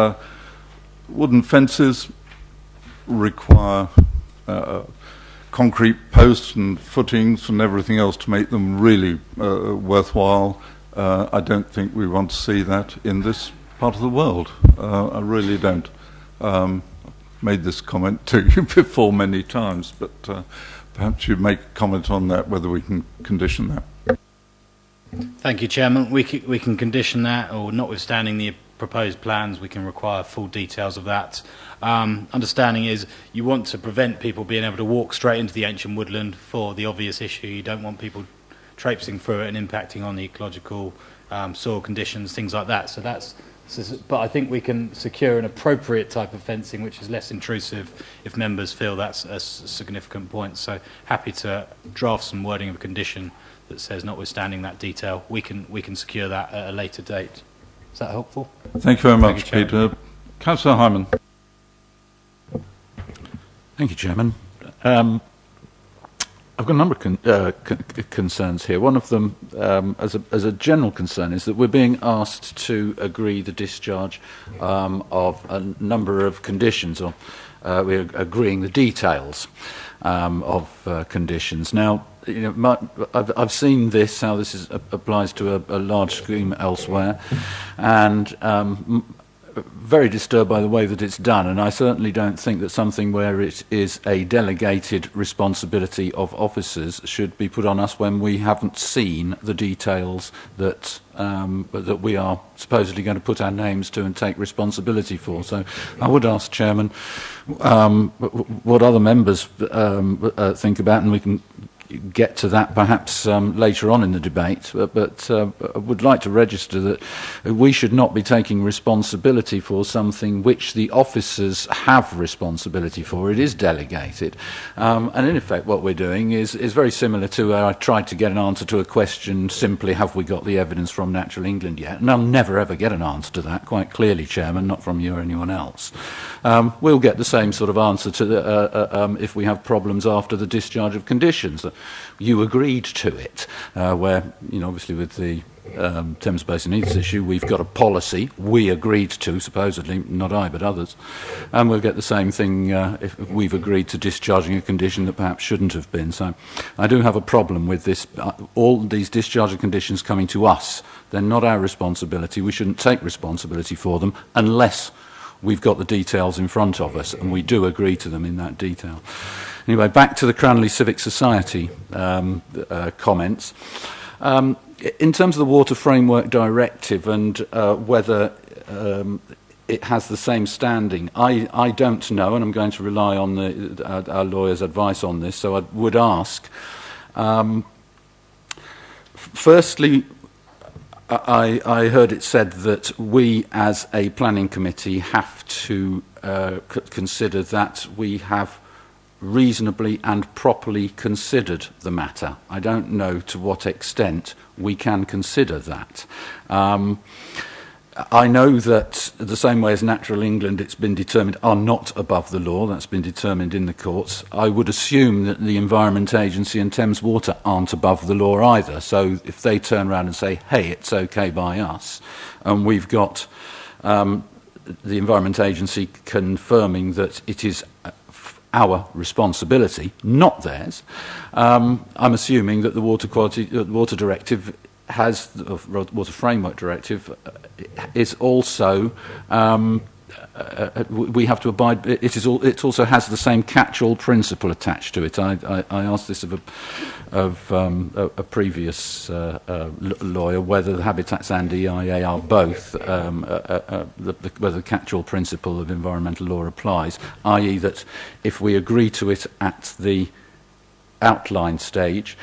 wooden fences require concrete posts and footings and everything else to make them really worthwhile. I don't think we want to see that in this part of the world. I really don't. Made this comment to you before many times, but perhaps you'd make a comment on that, whether we can condition that. Thank you, Chairman. We can condition that, or notwithstanding the proposed plans, we can require full details of that. Understanding is you want to prevent people being able to walk straight into the ancient woodland for the obvious issue. You don't want people traipsing through it and impacting on the ecological soil conditions, things like that. But I think we can secure an appropriate type of fencing which is less intrusive if members feel that's a significant point. So happy to draft some wording of a condition that says notwithstanding that detail, we can secure that at a later date. Is that helpful? Thank you very much, Peter. Councillor Hyman. Thank you, Chairman. I've got a number of concerns here. One of them, as a general concern, is that we're being asked to agree the discharge of a number of conditions, or we're agreeing the details of conditions. Now, you know, I've seen this, how this applies to a large scheme elsewhere, and very disturbed by the way that it's done, and I certainly don't think that something where it is a delegated responsibility of officers should be put on us when we haven't seen the details that that we are supposedly going to put our names to and take responsibility for. So I would ask, Chairman, what other members think about, and we can get to that perhaps later on in the debate, but I would like to register that we should not be taking responsibility for something which the officers have responsibility for. It is delegated, and in effect what we're doing is very similar to where I tried to get an answer to a question simply, have we got the evidence from Natural England yet? And I'll never ever get an answer to that, quite clearly, Chairman, not from you or anyone else. We'll get the same sort of answer to the, if we have problems after the discharge of conditions. You agreed to it, where, you know, obviously with the Thames Basin Needs issue, we've got a policy we agreed to, supposedly, not I but others, and we'll get the same thing if we've agreed to discharging a condition that perhaps shouldn't have been. So I do have a problem with this, all these discharging conditions coming to us. They're not our responsibility. We shouldn't take responsibility for them unless we've got the details in front of us, and we do agree to them in that detail. Anyway, back to the Cranley Civic Society comments. In terms of the Water Framework Directive and whether it has the same standing, I don't know, and I'm going to rely on our lawyer's advice on this, so I would ask. Firstly, I heard it said that we as a planning committee have to consider that we have reasonably and properly considered the matter. I don't know to what extent we can consider that. I know that the same way as Natural England, it's been determined, are not above the law. That's been determined in the courts. I would assume that the Environment Agency and Thames Water aren't above the law either. So if they turn around and say, hey, it's okay by us, and we've got the Environment Agency confirming that it is our responsibility, not theirs, I'm assuming that the Water Directive has, the Water Framework Directive, is also, we have to abide, it also has the same catch-all principle attached to it. I asked this of a previous lawyer whether the Habitats and EIA are both, whether the catch-all principle of environmental law applies, i.e. that if we agree to it at the outline stage,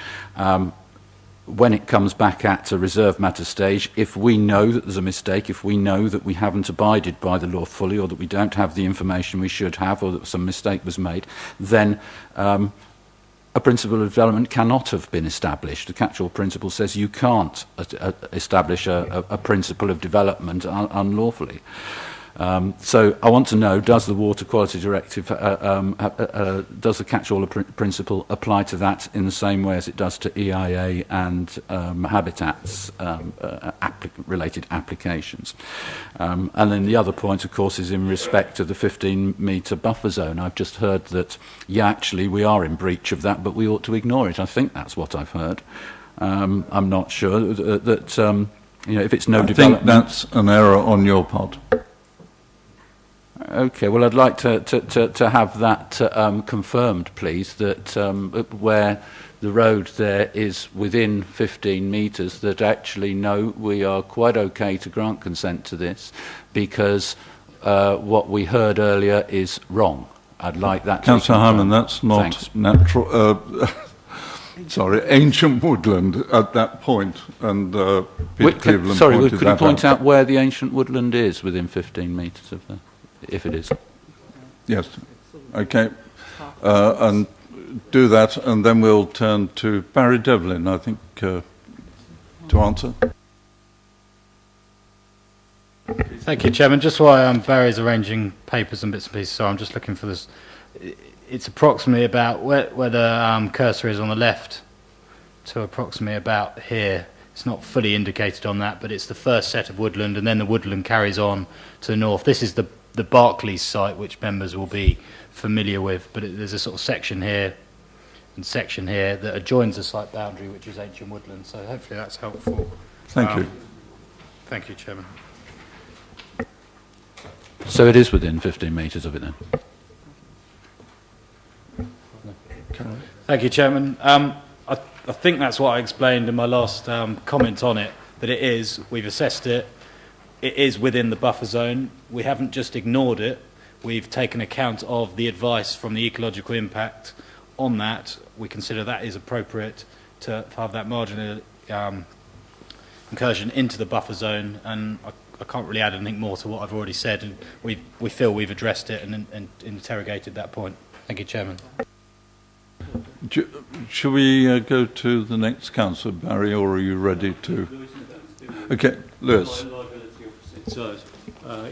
when it comes back at a reserve matter stage, if we know that there's a mistake, if we know that we haven't abided by the law fully, or that we don't have the information we should have, or that some mistake was made, then a principle of development cannot have been established. The catch-all principle says you can't establish a principle of development unlawfully. So I want to know, does the Water Quality Directive, does the catch-all principle apply to that in the same way as it does to EIA and habitats related applications? And then the other point, of course, is in respect of the 15-metre buffer zone. I've just heard that, yeah, actually we are in breach of that, but we ought to ignore it. I think that's what I've heard. I'm not sure that, you know, if it's no development... I think that's an error on your part. Okay, well, I'd like to have that confirmed, please, that where the road there is within 15 metres, that actually, no, we are quite okay to grant consent to this, because what we heard earlier is wrong. I'd like that to be Councillor Hyman, confirmed. that's not Thanks. natural... sorry, ancient woodland at that point, and Peter Cleveland sorry, pointed could you that point out. out where the ancient woodland is within 15 metres of the... if it is? Yes. Okay. And do that, and then we'll turn to Barry Devlin, I think, to answer. Thank you, Chairman. Just while Barry's arranging papers and bits and pieces, so I'm just looking for this. It's approximately about where the cursor is on the left to approximately about here. It's not fully indicated on that, but it's the first set of woodland, and then the woodland carries on to the north. This is the Barclays site, which members will be familiar with, but there's a sort of section here and section here that adjoins the site boundary, which is ancient woodland, so hopefully that's helpful. Thank you. Thank you, Chairman. So it is within 15 metres of it then? Thank you, Chairman. I think that's what I explained in my last comment on it, that it is, we've assessed it, it is within the buffer zone. We haven't just ignored it, we've taken account of the advice from the ecological impact on that. We consider that is appropriate to have that marginal incursion into the buffer zone, and I can't really add anything more to what I've already said, and we feel we've addressed it and interrogated that point. Thank you, Chairman. Shall we go to the next councillor, Barry, or are you ready to? Okay, Lewis.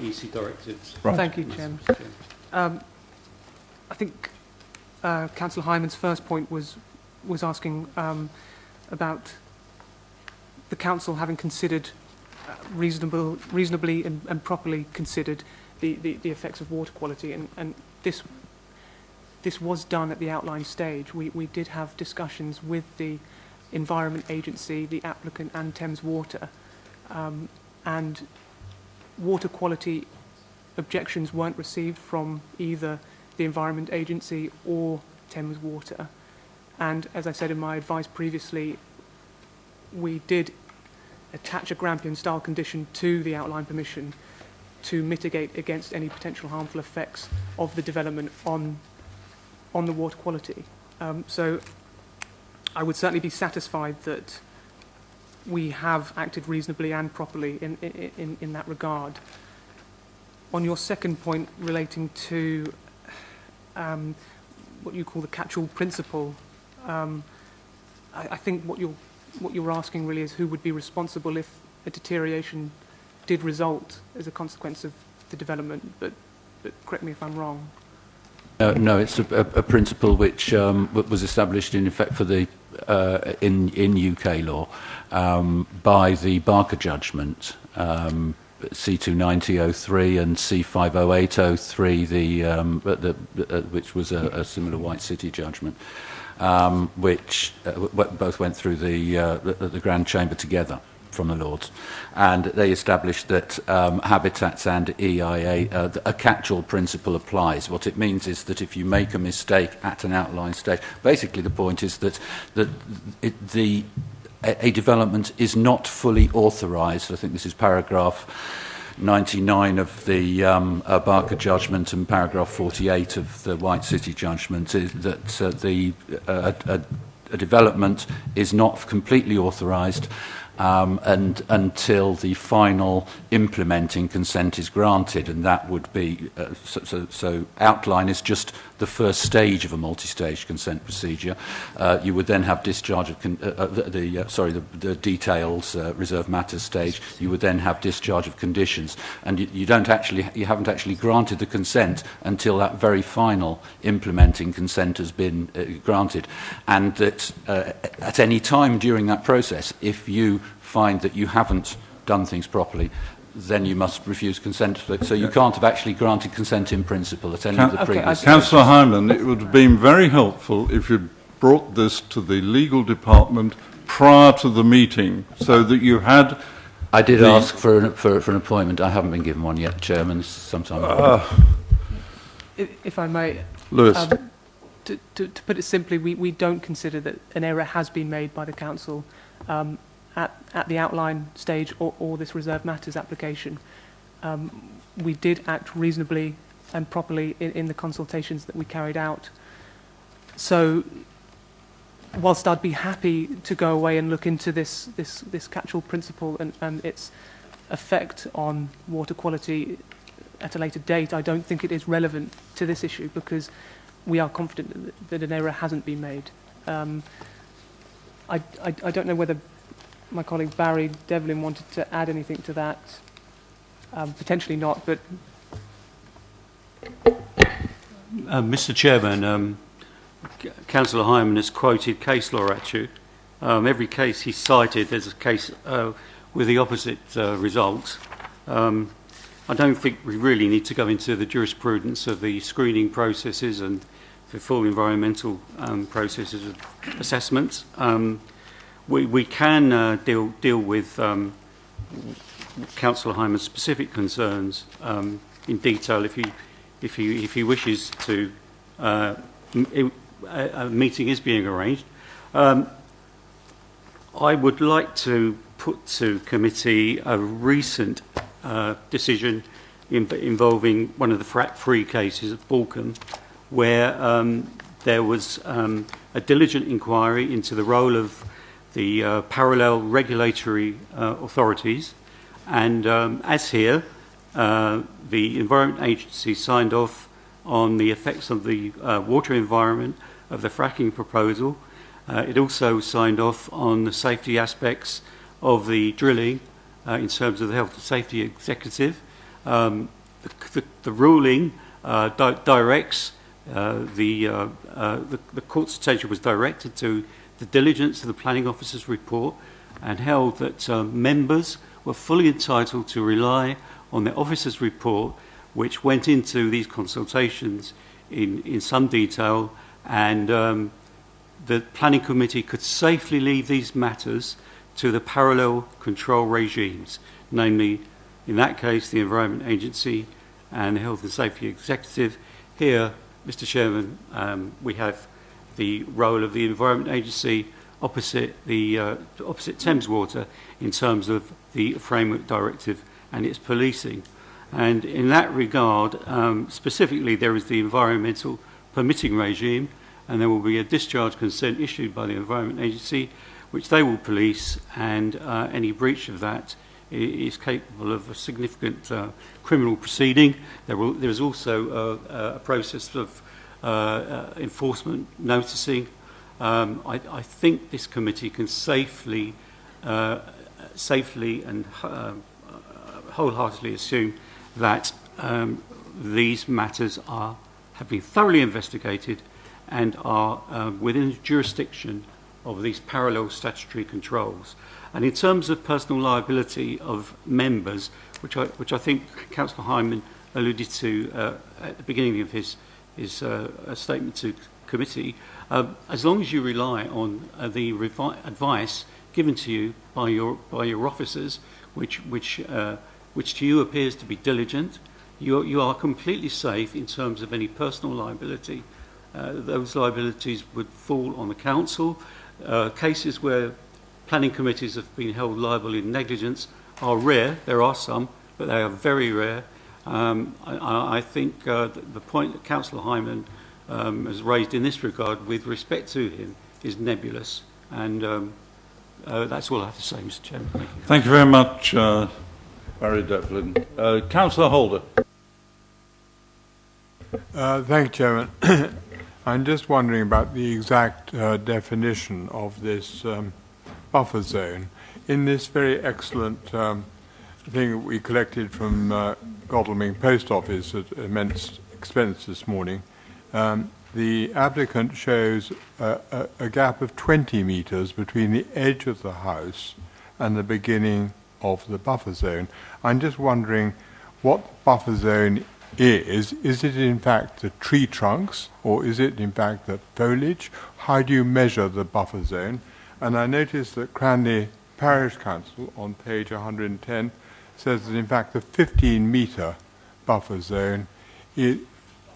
EC directives. Right. Thank you, Chairman. I think Councillor Hyman's first point was asking about the council having considered reasonably and properly considered the effects of water quality, and this was done at the outline stage. We did have discussions with the Environment Agency, the applicant, and Thames Water, and water quality objections weren't received from either the Environment Agency or Thames Water. And as I said in my advice previously, we did attach a Grampian-style condition to the outline permission to mitigate against any potential harmful effects of the development on the water quality. So I would certainly be satisfied that we have acted reasonably and properly in that regard. On your second point relating to what you call the catch-all principle, I think what you're asking really is who would be responsible if a deterioration did result as a consequence of the development, but correct me if I'm wrong. No, it's a principle which was established in effect for the in UK law by the Barker judgment, C29003 and C50803, which was a similar White City judgment, which both went through the Grand Chamber together from the Lords, and they established that habitats and EIA, a catch-all principle applies. What it means is that if you make a mistake at an outline stage, basically the point is that a development is not fully authorised. I think this is paragraph 99 of the Barker judgment and paragraph 48 of the White City judgment, is that a development is not completely authorised and until the final implementing consent is granted, and that would be so outline is just the first stage of a multi-stage consent procedure. You would then have discharge of the details reserve matters stage. You would then have discharge of conditions, and you haven't actually granted the consent until that very final implementing consent has been granted, and that at any time during that process, if you find that you haven't done things properly, then you must refuse consent. So you can't have actually granted consent in principle at any of the previous... Councillor Hyman, it would have been very helpful if you brought this to the legal department prior to the meeting, so that you had... I did ask for an appointment. I haven't been given one yet, Chairman, sometime ago. If I may... Lewis. To put it simply, we don't consider that an error has been made by the council at the outline stage or this reserve matters application. We did act reasonably and properly in the consultations that we carried out. So whilst I'd be happy to go away and look into this catch-all principle and its effect on water quality at a later date, I don't think it is relevant to this issue, because we are confident that an error hasn't been made. I don't know whether my colleague Barry Devlin wanted to add anything to that. Potentially not, but... Mr Chairman, Councillor Hyman has quoted case law at you. Every case he cited, there's a case with the opposite result. I don't think we really need to go into the jurisprudence of the screening processes and the full environmental processes of assessments. We can deal with Councillor Hyman's specific concerns in detail if he wishes to. A meeting is being arranged. I would like to put to committee a recent decision involving one of the FRAC-free cases at Balcombe, where there was a diligent inquiry into the role of the parallel regulatory authorities, and as here, the Environment Agency signed off on the effects of the water environment of the fracking proposal. It also signed off on the safety aspects of the drilling in terms of the Health and Safety Executive. The ruling directs the court's attention was directed to the diligence of the planning officer's report, and held that members were fully entitled to rely on the officer's report, which went into these consultations in some detail, and the planning committee could safely leave these matters to the parallel control regimes, namely, in that case, the Environment Agency and the Health and Safety Executive. Here, Mr Chairman, we have the role of the Environment Agency opposite Thames Water in terms of the Framework Directive and its policing. And in that regard, specifically, there is the environmental permitting regime, and there will be a discharge consent issued by the Environment Agency, which they will police, and any breach of that is capable of a significant criminal proceeding. There is also a process of enforcement noticing. I think this committee can safely and wholeheartedly assume that these matters have been thoroughly investigated and are within the jurisdiction of these parallel statutory controls. And in terms of personal liability of members, which I think Councillor Hyman alluded to at the beginning of his statement to committee, as long as you rely on the advice given to you by your officers, which to you appears to be diligent, you are completely safe in terms of any personal liability. Those liabilities would fall on the council. Cases where planning committees have been held liable in negligence are rare. There are some, but they are very rare. I think the point that Councillor Hyman has raised in this regard with respect to him is nebulous, and That's all I have to say, Mr. Chairman. Thank you. Thank you very much, Barry Devlin. Councillor Holder. Thank you, Chairman. I'm just wondering about the exact definition of this buffer zone. In this very excellent thing that we collected from Godalming Post Office at immense expense this morning, the applicant shows a gap of 20 metres between the edge of the house and the beginning of the buffer zone. I'm just wondering what the buffer zone is. Is it in fact the tree trunks, or is it in fact the foliage? How do you measure the buffer zone? And I noticed that Cranley Parish Council on page 110 says that in fact the 15-metre buffer zone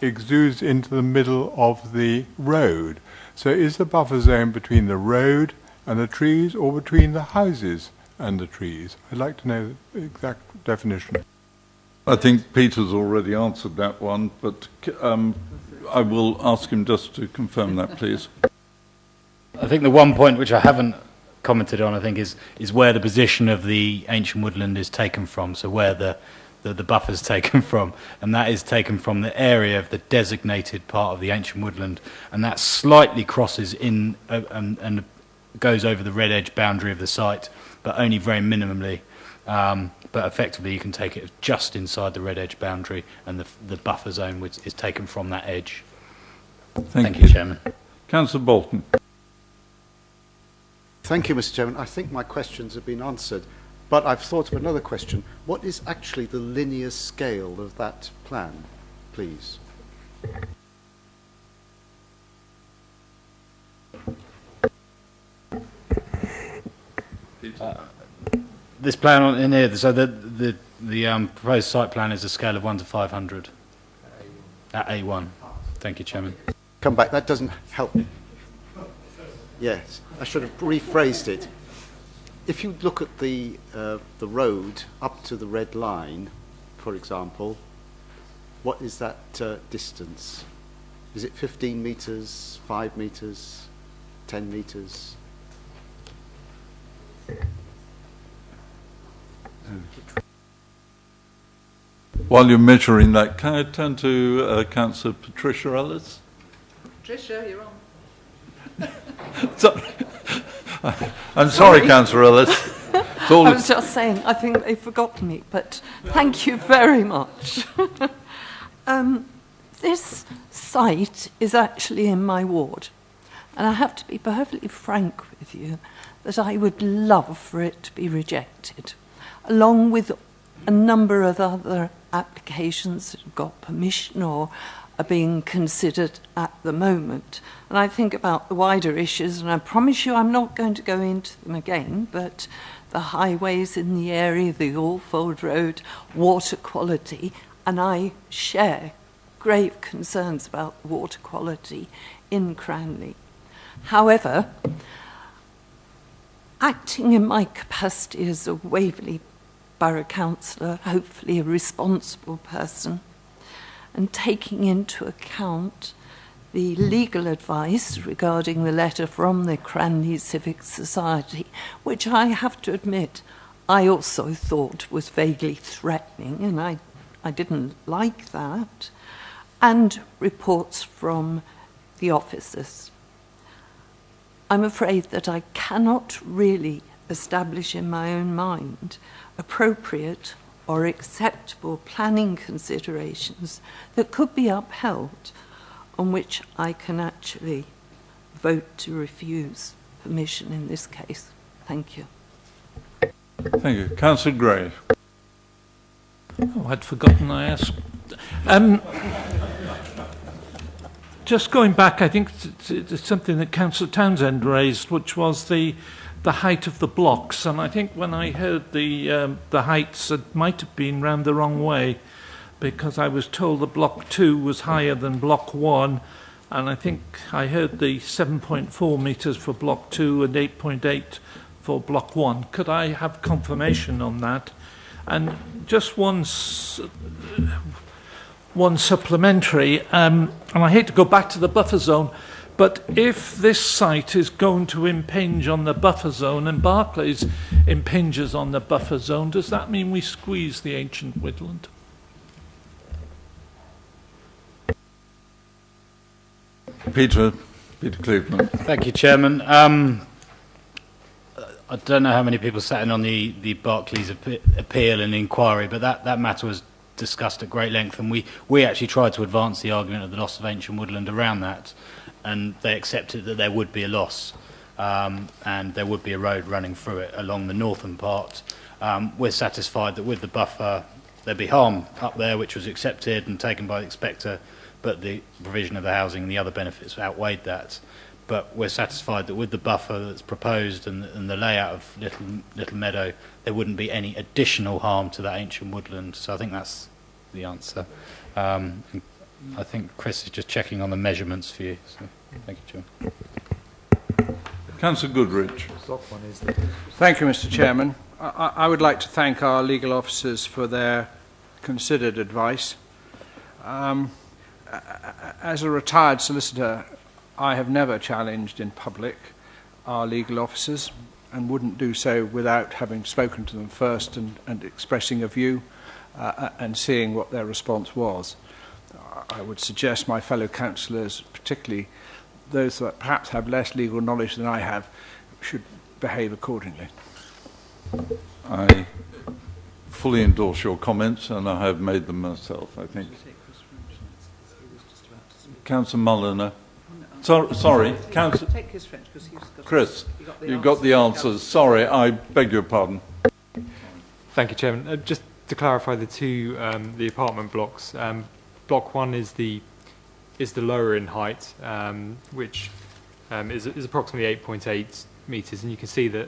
exudes into the middle of the road. So is the buffer zone between the road and the trees, or between the houses and the trees? I'd like to know the exact definition. I think Peter's already answered that one, but I will ask him just to confirm that, please. I think the one point which I haven't commented on, I think, is where the position of the ancient woodland is taken from, so where the buffer's taken from, and that is taken from the area of the designated part of the ancient woodland, and that slightly crosses in and goes over the red edge boundary of the site, but only very minimally. But effectively you can take it just inside the red edge boundary, and the buffer zone is taken from that edge. Thank you, Chairman. Councillor Bolton. Thank you, Mr. Chairman. I think my questions have been answered, but I've thought of another question. What is actually the linear scale of that plan, please? This plan in here, so the proposed site plan is a scale of 1 to 500 at A1. Thank you, Chairman. Come back. That doesn't help. Yes, I should have rephrased it. If you look at the road up to the red line, for example, what is that distance? Is it 15 metres, 5 metres, 10 metres? While you're measuring that, can I turn to Councillor Patricia Ellis? Patricia, you're on. I'm sorry, Councillor Ellis. I was just saying, I think they've forgotten me, but thank you very much. This site is actually in my ward, and I have to be perfectly frank with you that I would love for it to be rejected, along with a number of other applications that have got permission or are being considered at the moment. And I think about the wider issues, and I promise you I'm not going to go into them again, but the highways in the area, the Alfold Road, water quality, and I share grave concerns about water quality in Cranley. However, acting in my capacity as a Waverley Borough Councillor, hopefully a responsible person, and taking into account the legal advice regarding the letter from the Cranley Civic Society, which I have to admit I also thought was vaguely threatening, and I didn't like that, and reports from the officers. I'm afraid that I cannot really establish in my own mind appropriate or acceptable planning considerations that could be upheld, on which I can actually vote to refuse permission in this case. Thank you. Thank you. Councillor Gray. Oh, I'd forgotten I asked. Just going back, I think it's something that Councillor Townsend raised, which was the height of the blocks, and I think when I heard the heights, it might have been round the wrong way, because I was told that block 2 was higher than block 1, and I think I heard the 7.4 metres for block 2 and 8.8 for block 1. Could I have confirmation on that? And just one supplementary, and I hate to go back to the buffer zone, But if this site is going to impinge on the buffer zone and Barclays impinges on the buffer zone, does that mean we squeeze the ancient woodland? Peter Cleveland. Thank you, Chairman. I don't know how many people sat in on the Barclays appeal and inquiry, but that matter was discussed at great length, and we actually tried to advance the argument of the loss of ancient woodland around that, and they accepted that there would be a loss, and there would be a road running through it along the northern part. We're satisfied that with the buffer there'd be harm up there, which was accepted and taken by the inspector, but the provision of the housing and the other benefits outweighed that. But we're satisfied that with the buffer that's proposed and the layout of Little Meadow, there wouldn't be any additional harm to that ancient woodland. So I think that's the answer. I think Chris is just checking on the measurements for you. So thank you, Chairman. Councillor Goodrich. Thank you, Mr. Chairman. I would like to thank our legal officers for their considered advice. As a retired solicitor, I have never challenged in public our legal officers and wouldn't do so without having spoken to them first and expressing a view and seeing what their response was. I would suggest my fellow councillors, particularly those that perhaps have less legal knowledge than I have, should behave accordingly. I fully endorse your comments, and I have made them myself, I think. Councillor Mulliner. Sorry, Councillor. Take his French because he's got. Chris, you've got the answers. Sorry, I beg your pardon. Thank you, Chairman. Just to clarify the two, the apartment blocks. Block 1 is the lower in height, which is approximately 8.8 metres, and you can see that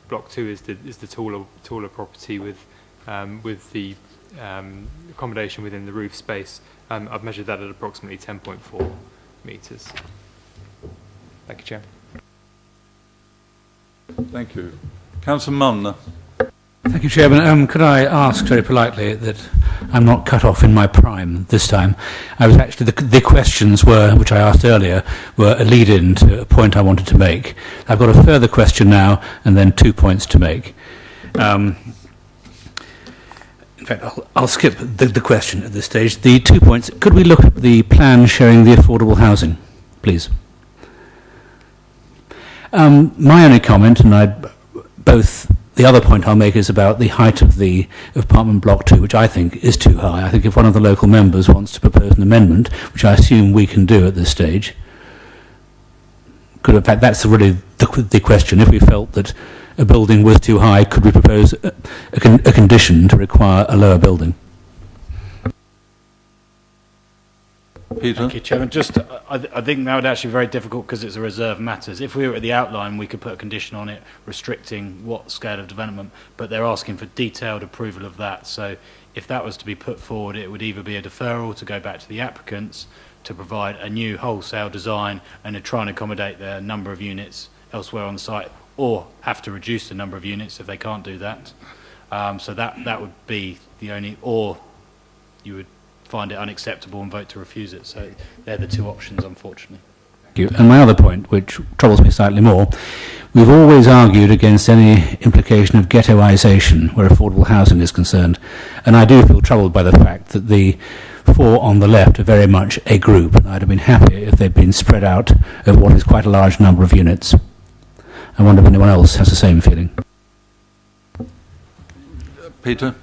Block 2 is the taller property with the accommodation within the roof space. I've measured that at approximately 10.4 metres. Thank you, Chair. Thank you. Councillor Munn. Thank you, Chairman. Could I ask very politely that I'm not cut off in my prime this time? I was actually, the questions were, which I asked earlier, were a lead-in to a point I wanted to make. I've got a further question now and then 2 points to make. In fact, I'll skip the question at this stage. The 2 points, could we look at the plan showing the affordable housing, please? My only comment, and the other point I'll make is about the height of the apartment block 2, which I think is too high. I think if one of the local members wants to propose an amendment, which I assume we can do at this stage, in fact, that's really the question. If we felt that a building was too high, could we propose a condition to require a lower building? Peter? Thank you, Chairman. I think that would actually be very difficult because it's a reserve matters. If we were at the outline, we could put a condition on it restricting what scale of development, but they're asking for detailed approval of that. So if that was to be put forward, it would either be a deferral to go back to the applicants to provide a new wholesale design and to try and accommodate their number of units elsewhere on the site, or have to reduce the number of units if they can't do that. So that would be the only, or you would find it unacceptable and vote to refuse it. So they're the two options, unfortunately. Thank you. And my other point, which troubles me slightly more, we've always argued against any implication of ghettoisation where affordable housing is concerned. And I do feel troubled by the fact that the four on the left are very much a group. And I'd have been happy if they'd been spread out over what is quite a large number of units. I wonder if anyone else has the same feeling. Peter?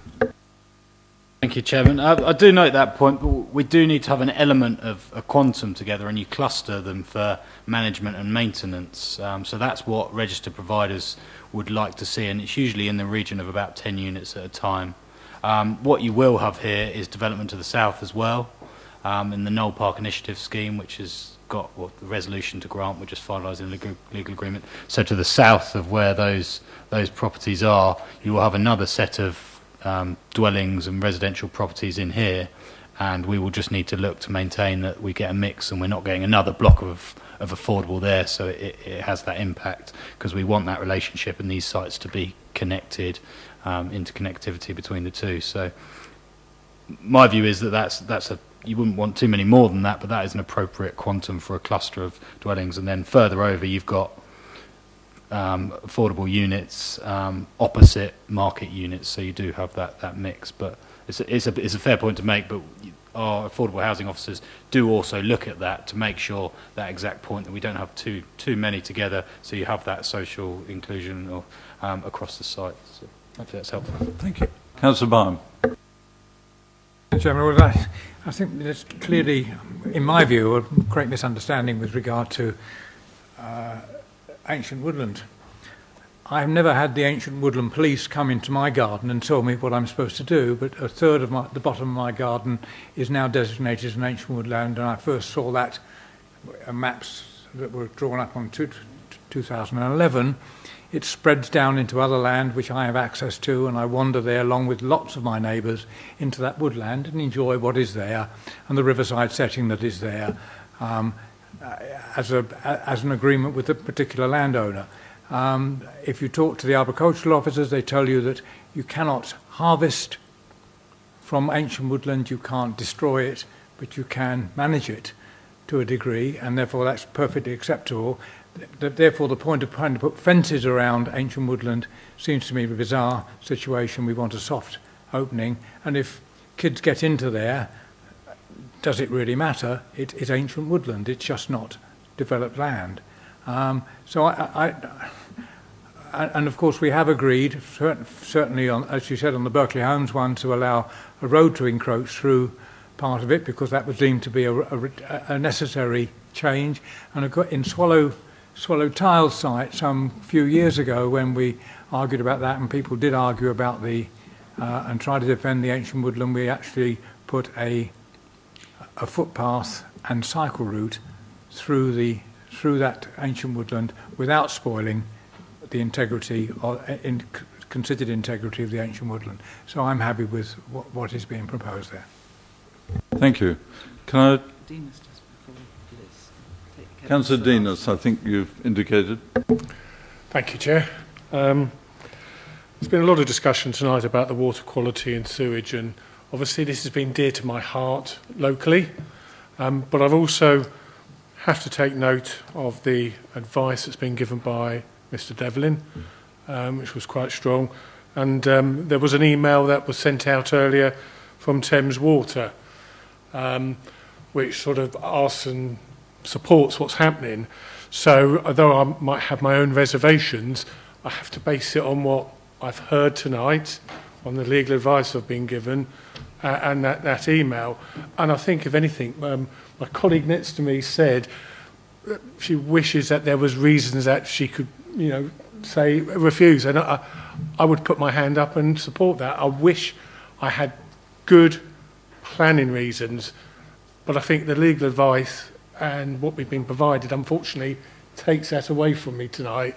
Thank you, Chairman. I do note that point, but we do need to have an element of a quantum together, and you cluster them for management and maintenance. So that's what registered providers would like to see, and it's usually in the region of about 10 units at a time. What you will have here is development to the south as well, in the Knoll Park Initiative scheme, which has got the resolution to grant. We're just finalising the legal agreement. So to the south of where those properties are, you will have another set of dwellings and residential properties in here, and we will just need to look to maintain that we get a mix and we're not getting another block of affordable there, so it has that impact, because we want that relationship and these sites to be connected, interconnectivity between the two. So my view is that that's a you wouldn't want too many more than that, but that is an appropriate quantum for a cluster of dwellings. And then further over, you've got affordable units opposite market units, so you do have that mix. But it's a fair point to make, but our affordable housing officers do also look at that to make sure that exact point that we don't have too many together, so you have that social inclusion across the site. So hopefully that's helpful. Thank you. Councillor Barham. Chairman, well, I think there's clearly, in my view, a great misunderstanding with regard to ancient woodland. I've never had the ancient woodland police come into my garden and tell me what I'm supposed to do, but a third of the bottom of my garden is now designated as an ancient woodland, and I first saw that maps that were drawn up on 2011. It spreads down into other land which I have access to, and I wander there along with lots of my neighbours into that woodland and enjoy what is there and the riverside setting that is there as an agreement with the particular landowner. If you talk to the agricultural officers, they tell you that you cannot harvest from ancient woodland, you can't destroy it, but you can manage it to a degree, and therefore that's perfectly acceptable. Therefore, the point of trying to put fences around ancient woodland seems to me a bizarre situation. We want a soft opening, and if kids get into there, does it really matter? It's ancient woodland, it's just not developed land. So and of course we have agreed, certainly on, as you said, on the Berkeley Homes one, to allow a road to encroach through part of it, because that was deemed to be a necessary change. And in Swallow Tiles site some few years ago, when we argued about that, and people did argue about and try to defend the ancient woodland, we actually put a footpath and cycle route through that ancient woodland without spoiling the integrity or considered integrity of the ancient woodland. So I'm happy with what is being proposed there. Thank you. Can I... Councillor Dinas, I think you've indicated. Thank you, Chair. There's been a lot of discussion tonight about the water quality and sewage, and obviously this has been dear to my heart locally, but I've also have to take note of the advice that's been given by Mr Devlin, which was quite strong. And there was an email that was sent out earlier from Thames Water, which sort of asks and supports what's happening. So although I might have my own reservations, I have to base it on what I've heard tonight, on the legal advice I've been given, and that email. And I think, if anything, my colleague next to me said she wishes that there was reasons that she could, say refuse. And I would put my hand up and support that. I wish I had good planning reasons, but I think the legal advice and what we've been provided, unfortunately, takes that away from me tonight.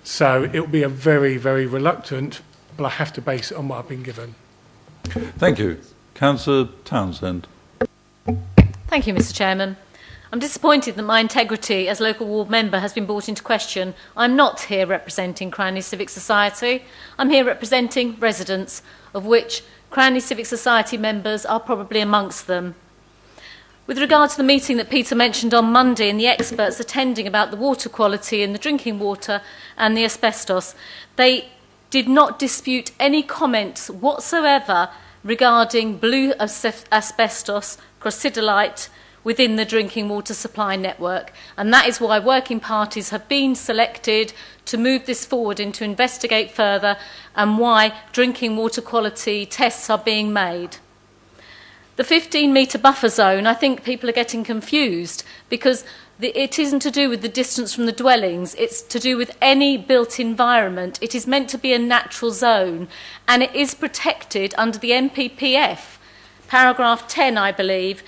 So it'll be a very, very reluctant, but I have to base it on what I've been given. Thank you. Councillor Townsend. Thank you, Mr Chairman. I'm disappointed that my integrity as local ward member has been brought into question. I'm not here representing Cranley Civic Society. I'm here representing residents, of which Cranley Civic Society members are probably amongst them. With regard to the meeting that Peter mentioned on Monday and the experts attending about the water quality and the drinking water and the asbestos, they did not dispute any comments whatsoever regarding blue asbestos, crocidolite, within the drinking water supply network. And that is why working parties have been selected to move this forward and to investigate further, and why drinking water quality tests are being made. The 15-metre buffer zone, I think people are getting confused, because it isn't to do with the distance from the dwellings, it's to do with any built environment. It is meant to be a natural zone, and it is protected under the NPPF, paragraph 10, I believe.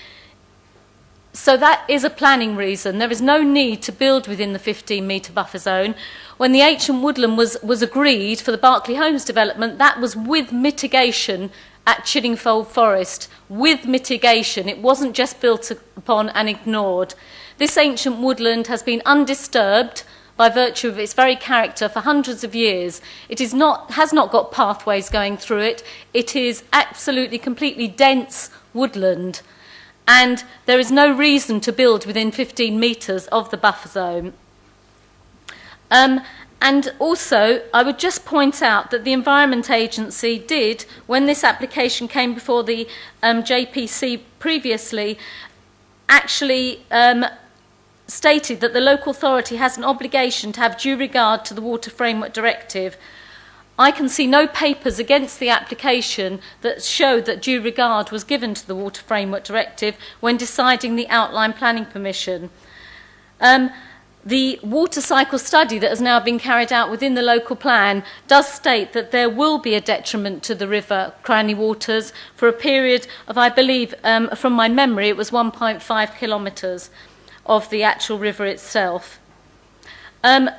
So that is a planning reason. There is no need to build within the 15-metre buffer zone. When the ancient woodland was agreed for the Berkeley Homes development, that was with mitigation at Chiddingfold Forest, with mitigation. It wasn't just built upon and ignored. This ancient woodland has been undisturbed by virtue of its very character for hundreds of years. It has not got pathways going through it. It is absolutely, completely dense woodland. and there is no reason to build within 15 metres of the buffer zone. And also, I would just point out that the Environment Agency did, when this application came before the JPC previously, actually stated that the local authority has an obligation to have due regard to the Water Framework Directive. I can see no papers against the application that show that due regard was given to the Water Framework Directive when deciding the outline planning permission. The water cycle study that has now been carried out within the local plan does state that there will be a detriment to the river Cranley waters for a period of, I believe, from my memory, it was 1.5 kilometres of the actual river itself.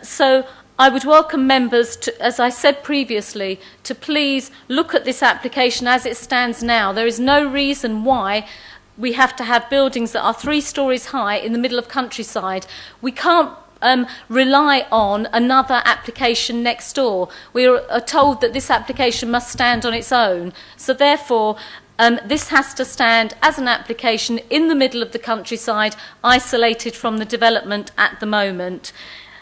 So I would welcome members, to, as I said previously, to please look at this application as it stands now. There is no reason why we have to have buildings that are 3 stories high in the middle of countryside. We can't rely on another application next door. We are told that this application must stand on its own. So therefore, this has to stand as an application in the middle of the countryside, isolated from the development at the moment.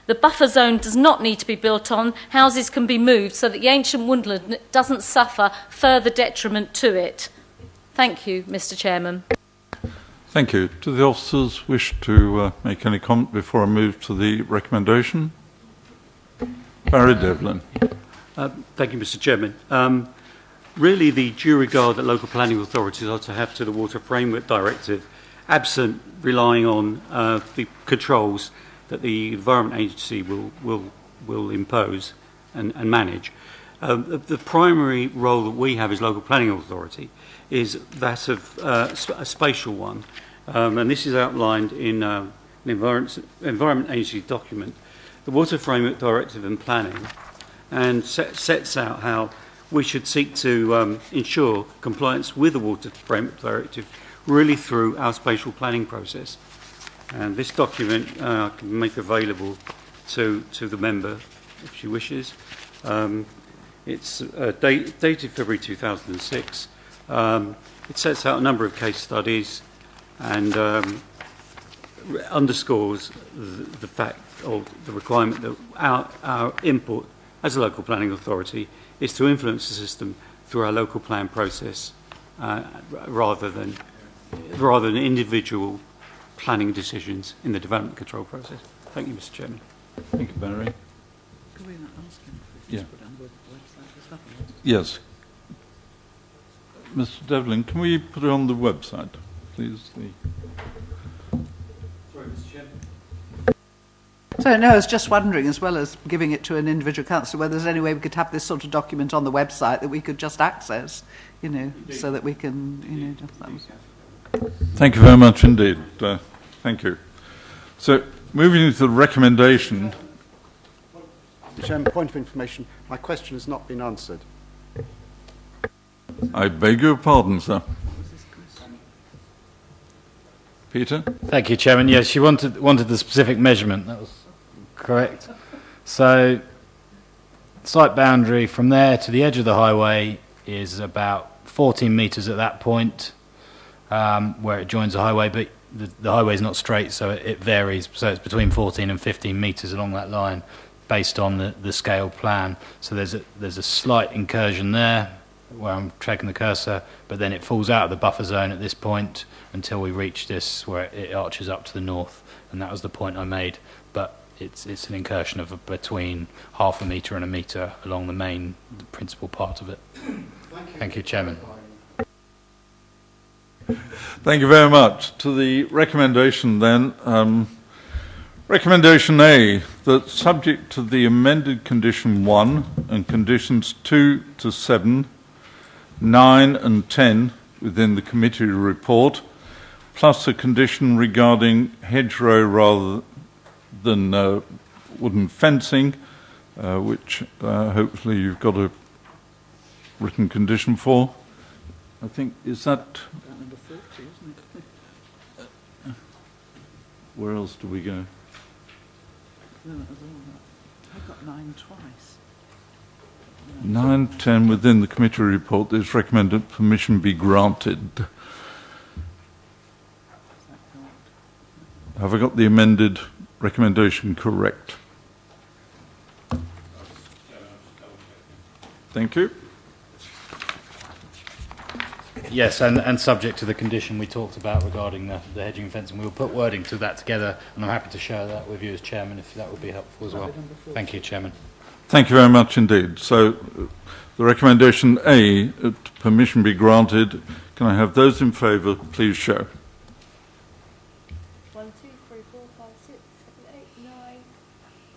The buffer zone does not need to be built on. Houses can be moved so that the ancient woodland doesn't suffer further detriment to it. Thank you, Mr. Chairman. Thank you. Do the officers wish to make any comment before I move to the recommendation? Barry Devlin. Thank you, Mr. Chairman. Really, the due regard that local planning authorities are to have to the Water Framework Directive, absent relying on the controls that the Environment Agency will impose and manage. The primary role that we have as local planning authority is that of a spatial one, and this is outlined in an Environment Agency document, the Water Framework Directive and Planning, and sets out how we should seek to ensure compliance with the Water Framework Directive really through our spatial planning process. And this document I can make available to the member if she wishes. It's dated February 2006. It sets out a number of case studies and underscores the fact or the requirement that our input as a local planning authority is to influence the system through our local plan process rather than individual planning decisions in the development control process. Thank you, Mr. Chairman. Thank you, Barry. Can we not ask him if Yeah. he's put it on the website as well? Yes. Mr. Devlin, can we put it on the website, please? Sorry, Mr. Chairman. So, no, I was just wondering, as well as giving it to an individual councillor, whether there's any way we could have this sort of document on the website that we could just access, you know, so that we can, you know, just, that was... Thank you very much indeed. Thank you. So, moving to the recommendation. Chairman, point of information, my question has not been answered. I beg your pardon, sir. Peter? Thank you, Chairman. Yes, she wanted the specific measurement. That was correct. So, site boundary from there to the edge of the highway is about 14 metres at that point, where it joins the highway, but the highway is not straight, so it varies. So it's between 14 and 15 metres along that line, based on the scale plan. So there's a slight incursion there, where I'm tracking the cursor, but then it falls out of the buffer zone at this point until we reach this where it arches up to the north, and that was the point I made. But it's an incursion of between half a metre and a metre along the principal part of it. Thank you, Chairman. Thank you very much. To the recommendation then, recommendation A, that subject to the amended condition 1 and conditions 2 to 7, 9 and 10 within the committee report, plus a condition regarding hedgerow rather than wooden fencing, which hopefully you've got a written condition for. I think, is that... Number 40, isn't it? Where else do we go? No, that was all that. I got 9 twice. 9, 10 within the committee report, this recommended permission be granted. Have I got the amended recommendation correct? Thank you. Yes, and subject to the condition we talked about regarding the hedging and fencing. We'll put wording to that together, and I'm happy to share that with you as Chairman, if that would be helpful as well. Thank you, Chairman. Thank you very much indeed. So, the recommendation A, permission be granted. Can I have those in favour, please show. 1, 2, 3, 4, 5, 6, 7, 8, 9,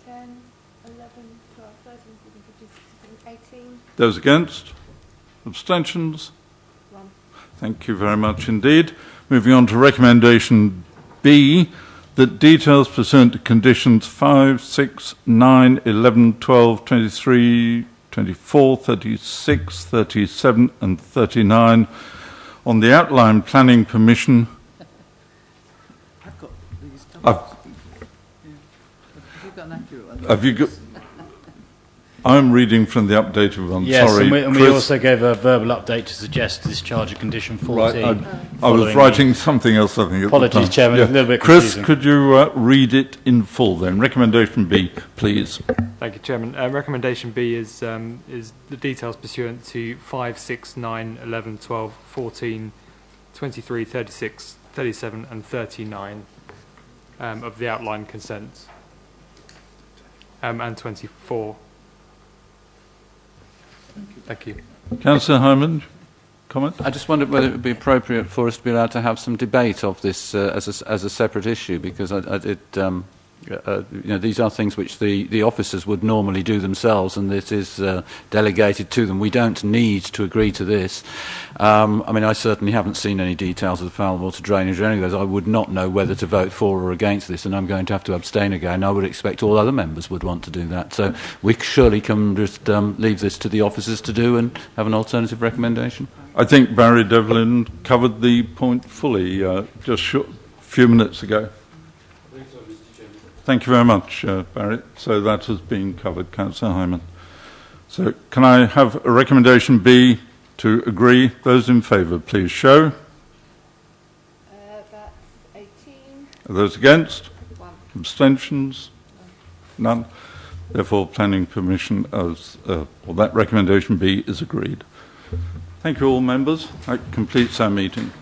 10, 11, 12, 13, 14, 15, 16, 18. Those against? Abstentions? Thank you very much indeed. Moving on to recommendation B, that details pursuant to conditions 5, 6, 9, 11, 12, 23, 24, 36, 37 and 39 on the outline planning permission. I've got these. Have you got an accurate one? Have you got? I'm reading from the updated one. Yes, sorry, and we also gave a verbal update to suggest discharge of condition 14. Right, I was writing something else, I think. Apologies, Chairman, a little bit Chris, confusing. could you read it in full then? Recommendation B, please. Thank you, Chairman. Recommendation B is the details pursuant to 5, 6, 9, 11, 12, 14, 23, 36, 37 and 39 of the outline consent and 24. Thank you. Councillor Hyman, comment? I just wondered whether it would be appropriate for us to be allowed to have some debate of this as a separate issue, because these are things which the officers would normally do themselves, and this is delegated to them. We don't need to agree to this. I mean, I certainly haven't seen any details of the foul water drainage or any of those. I would not know whether to vote for or against this, and I'm going to have to abstain again. I would expect all other members would want to do that. So we surely can just leave this to the officers to do and have an alternative recommendation. I think Barry Devlin covered the point fully just a few minutes ago. Thank you very much, Barry. So that has been covered, Councillor Hyman. So can I have a recommendation B to agree? Those in favour, please show. That's 18. Are those against? 1. Abstentions? None. Therefore, planning permission as, or that recommendation B is agreed. Thank you all members. That completes our meeting.